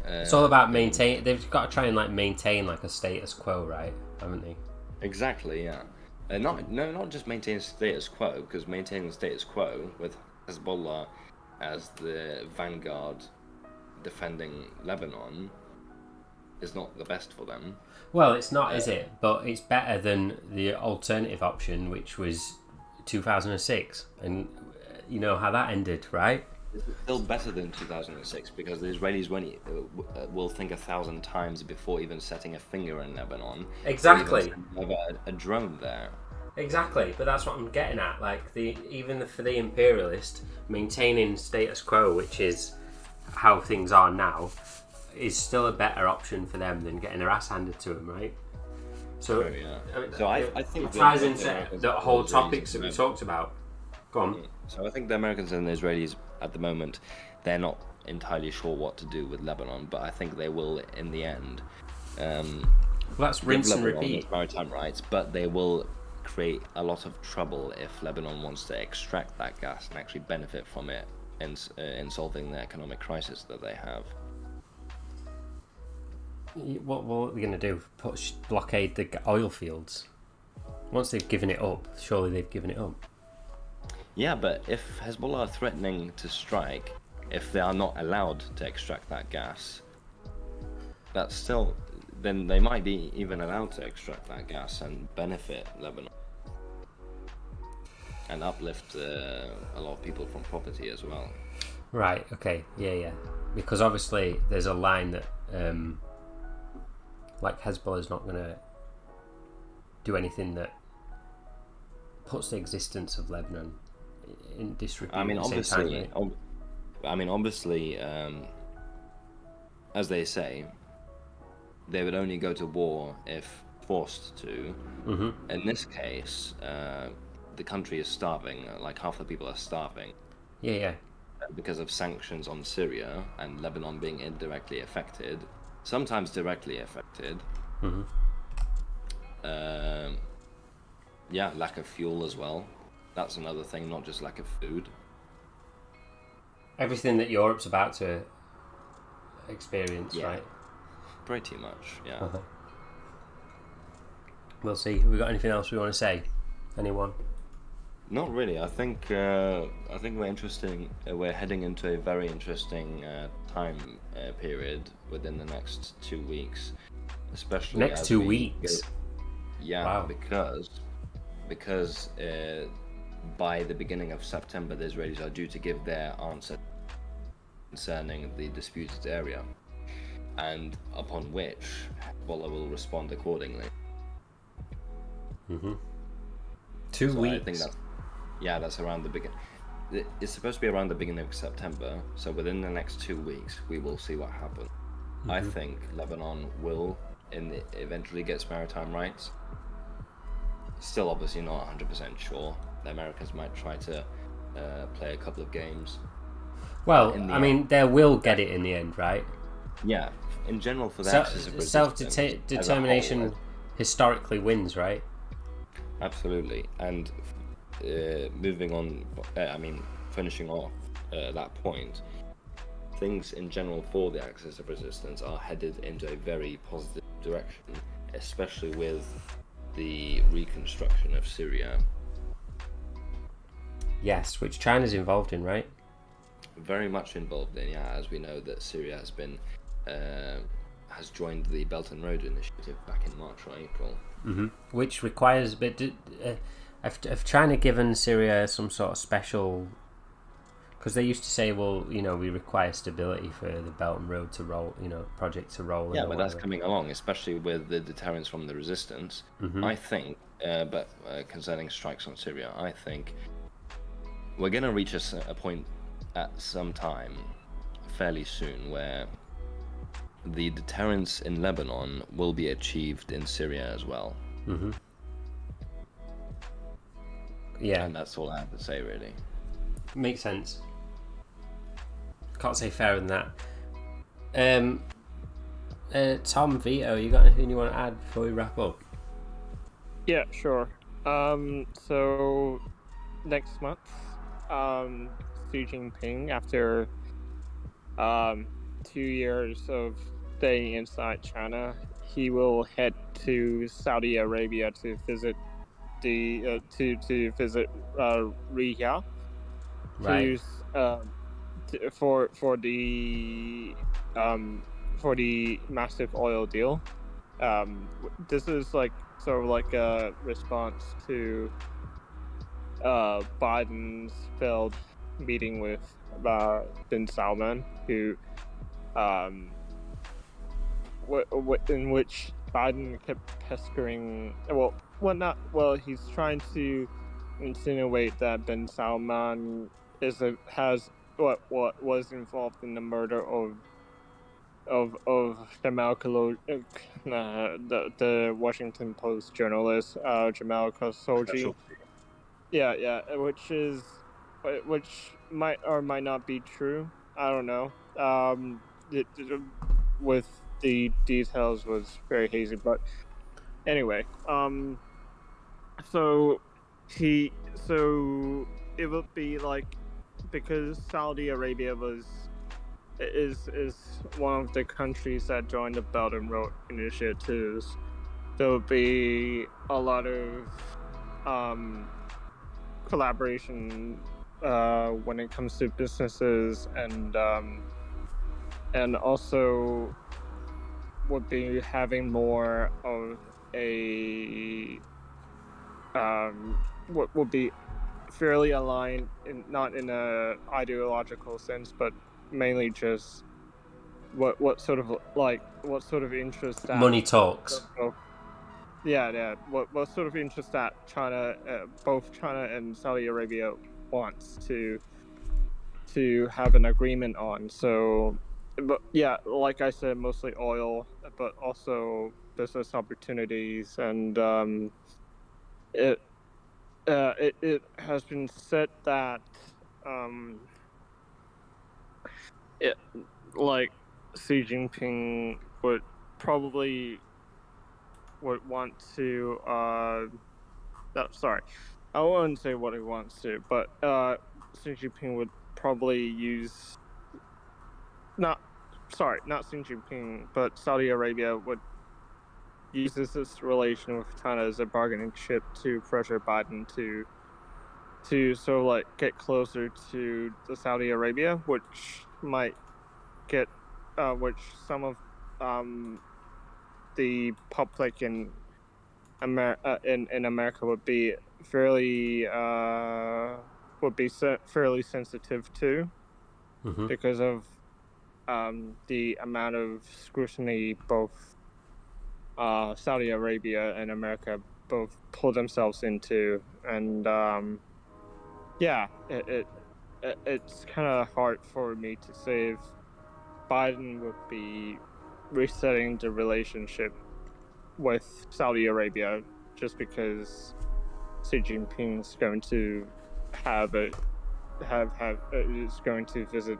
It's all about maintain. They've got to try and maintain a status quo, right? Haven't they? Exactly, yeah. Not just maintain status quo, because maintaining the status quo with Hezbollah as the vanguard defending Lebanon is not the best for them. Well, it's not, is it? But it's better than the alternative option, which was 2006, and you know how that ended, right? It's still better than 2006, because the Israelis will think 1,000 times before even setting a finger in Lebanon. Exactly. Never a drone there. Exactly, but that's what I'm getting at. Like for the imperialist, maintaining status quo, which is how things are now, is still a better option for them than getting their ass handed to them, right? So, True, yeah. I mean, So I think it ties the into Americans the and whole Israelis topics at that we the talked about. Go on. moment- So I think the Americans and the Israelis at the moment, they're not entirely sure what to do with Lebanon, but I think they will in the end. Well, that's Give rinse and Lebanon repeat. its maritime rights, but they will create a lot of trouble if Lebanon wants to extract that gas and actually benefit from it in solving the economic crisis that they have. What are we going to do? Blockade the oil fields? Once they've given it up, surely they've given it up. Yeah, but if Hezbollah are threatening to strike, if they are not allowed to extract that gas, that's still... then they might be even allowed to extract that gas and benefit Lebanon. And uplift a lot of people from poverty as well. Right, okay, yeah. Because obviously there's a line that, like, Hezbollah's not going to do anything that puts the existence of Lebanon in disrepute. I mean, at the same obviously, time, right? as they say, they would only go to war if forced to. Mm-hmm. In this case, the country is starving. Like half the people are starving Yeah. because of sanctions on Syria and Lebanon being indirectly affected, sometimes directly affected. Mm-hmm. Yeah, lack of fuel as well. That's another thing, not just lack of food. Everything that Europe's about to experience, Yeah. right? Pretty much, yeah. Uh-huh. We'll see. Have we got anything else we want to say? Anyone? Not really. I think we're heading into a very interesting time period within the next 2 weeks, especially Next as 2 we weeks? go- yeah, Wow. because by the beginning of September, the Israelis are due to give their answer concerning the disputed area, and upon which Hezbollah will respond accordingly. Mm-hmm. 2 So weeks. I think that's around the beginning. It's supposed to be around the beginning of September, so within the next 2 weeks, we will see what happens. I think Lebanon will eventually get its maritime rights. Still, obviously not 100% sure. The Americans might try to play a couple of games. Well, in the I mean, they will get it in the end, right? Yeah, in general, for the axis of resistance as a Self-determination whole, historically wins, right? absolutely. And moving on, finishing off that point, things in general for the axis of resistance are headed into a very positive direction, especially with the reconstruction of Syria. Yes, which China's involved in, right? Very much involved in, yeah, as we know that Syria has been has joined the Belt and Road Initiative back in March or April. Mm-hmm. Which requires, but have China given Syria some sort of special? Because they used to say, well, we require stability for the Belt and Road to roll, project to roll. Yeah, or but that's whatever. coming along, especially with the deterrence from the resistance. Mhm. I think, but concerning strikes on Syria, I think we're going to reach a point at some time fairly soon where the deterrence in Lebanon will be achieved in Syria as well. Mm-hmm. Yeah, And that's all I have to say, really. makes sense. Can't say fairer than that. Tom, Vito, you got anything you want to add before we wrap up? Yeah, sure. So next month, Xi Jinping, after 2 years of staying inside China, he will head to Saudi Arabia to visit Riyadh Right. for the massive oil deal. This is like sort of like a response to Biden's failed meeting with bin Salman, who in which Biden kept pestering. Well, He's trying to insinuate that Ben Salman has what was involved in the murder of Jamal the Washington Post journalist Jamal Khashoggi. Yeah, which might or might not be true. I don't know. With the details was very hazy, but anyway, so it would be like, because Saudi Arabia is one of the countries that joined the Belt and Road initiatives. There would be a lot of collaboration when it comes to businesses, and also would be having more of a what would be fairly aligned, not in a ideological sense, but mainly just what sort of interest that Money talks. What sort of interest that China, both China and Saudi Arabia wants to have an agreement on. So, but yeah, like I said, mostly oil, but also business opportunities, and it has been said that Xi Jinping would want to sorry, I won't say what he wants to, but Xi Jinping would probably use not Xi Jinping, but Saudi Arabia would use this relation with China as a bargaining chip to pressure Biden to sort of like get closer to the Saudi Arabia, which might get which some of the public in America would be fairly sensitive to, because of the amount of scrutiny both Saudi Arabia and America both pull themselves into, and it's kind of hard for me to say if Biden would be resetting the relationship with Saudi Arabia just because Xi Jinping is going to is going to visit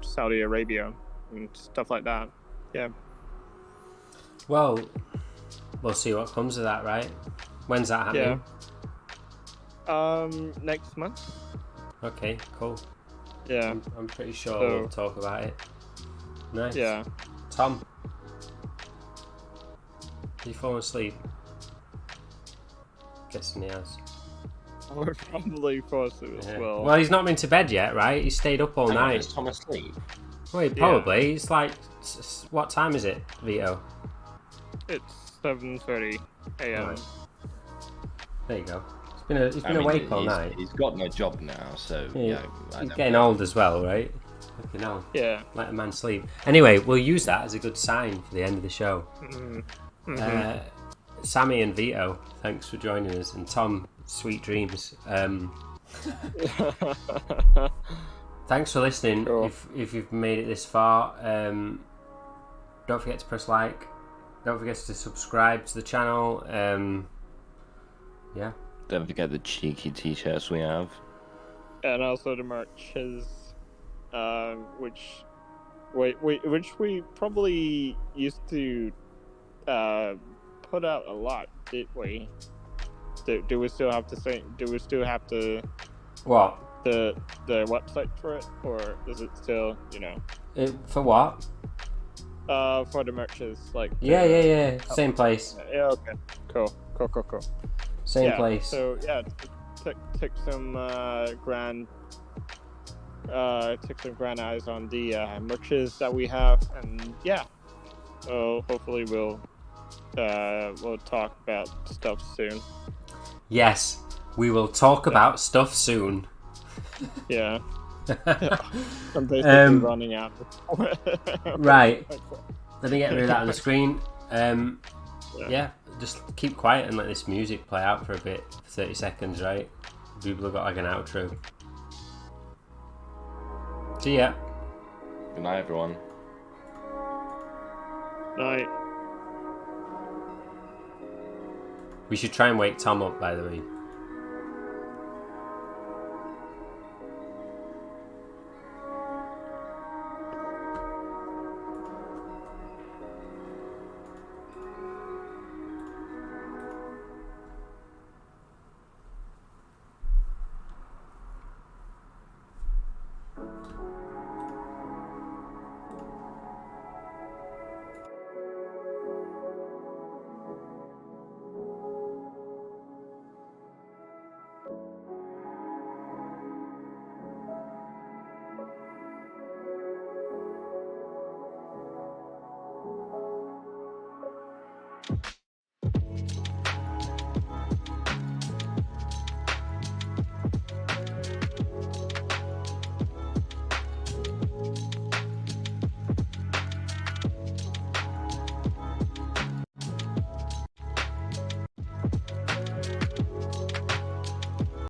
Saudi Arabia and stuff like that. Yeah. Well, we'll see what comes of that, right? When's that happening? Yeah. Next month. Okay, cool. Yeah. I'm pretty sure we'll talk about it. Nice. Yeah. Tom, you fallen asleep? Guessing he has. I would probably fall asleep as well. Well, he's not been to bed yet, right? He stayed up all night. Is Tom asleep? Well, probably. It's like, what time is it, Vito? It's 7:30 a.m. Right. There you go. He's been awake all night. He's got no job now, so he's getting old as well, right? Fucking hell. Yeah. Let a man sleep. Anyway, we'll use that as a good sign for the end of the show. Sammy and Vito, thanks for joining us, and Tom, sweet dreams. Thanks for listening. Cool. If you've made it this far, don't forget to press like. Don't forget to subscribe to the channel. Yeah. Don't forget the cheeky t-shirts we have. And also the merches, which we probably used to put out a lot, did we? Do we still have to say? Do we still have to? What? The website for it, or is it still, For what? For the merches, like. Yeah. Same place. Yeah. Okay. Cool. Same place. So yeah, take some grand eyes on the merches that we have, and yeah, so hopefully we'll talk about stuff soon. Yes, we will talk about stuff soon. Yeah. I'm basically running out. Right. Let me get rid of that on the screen. Yeah. just keep quiet and let this music play out for a bit, for 30 seconds, right? People have got like an outro. See ya. Good night, everyone. Night. We should try and wake Tom up, by the way.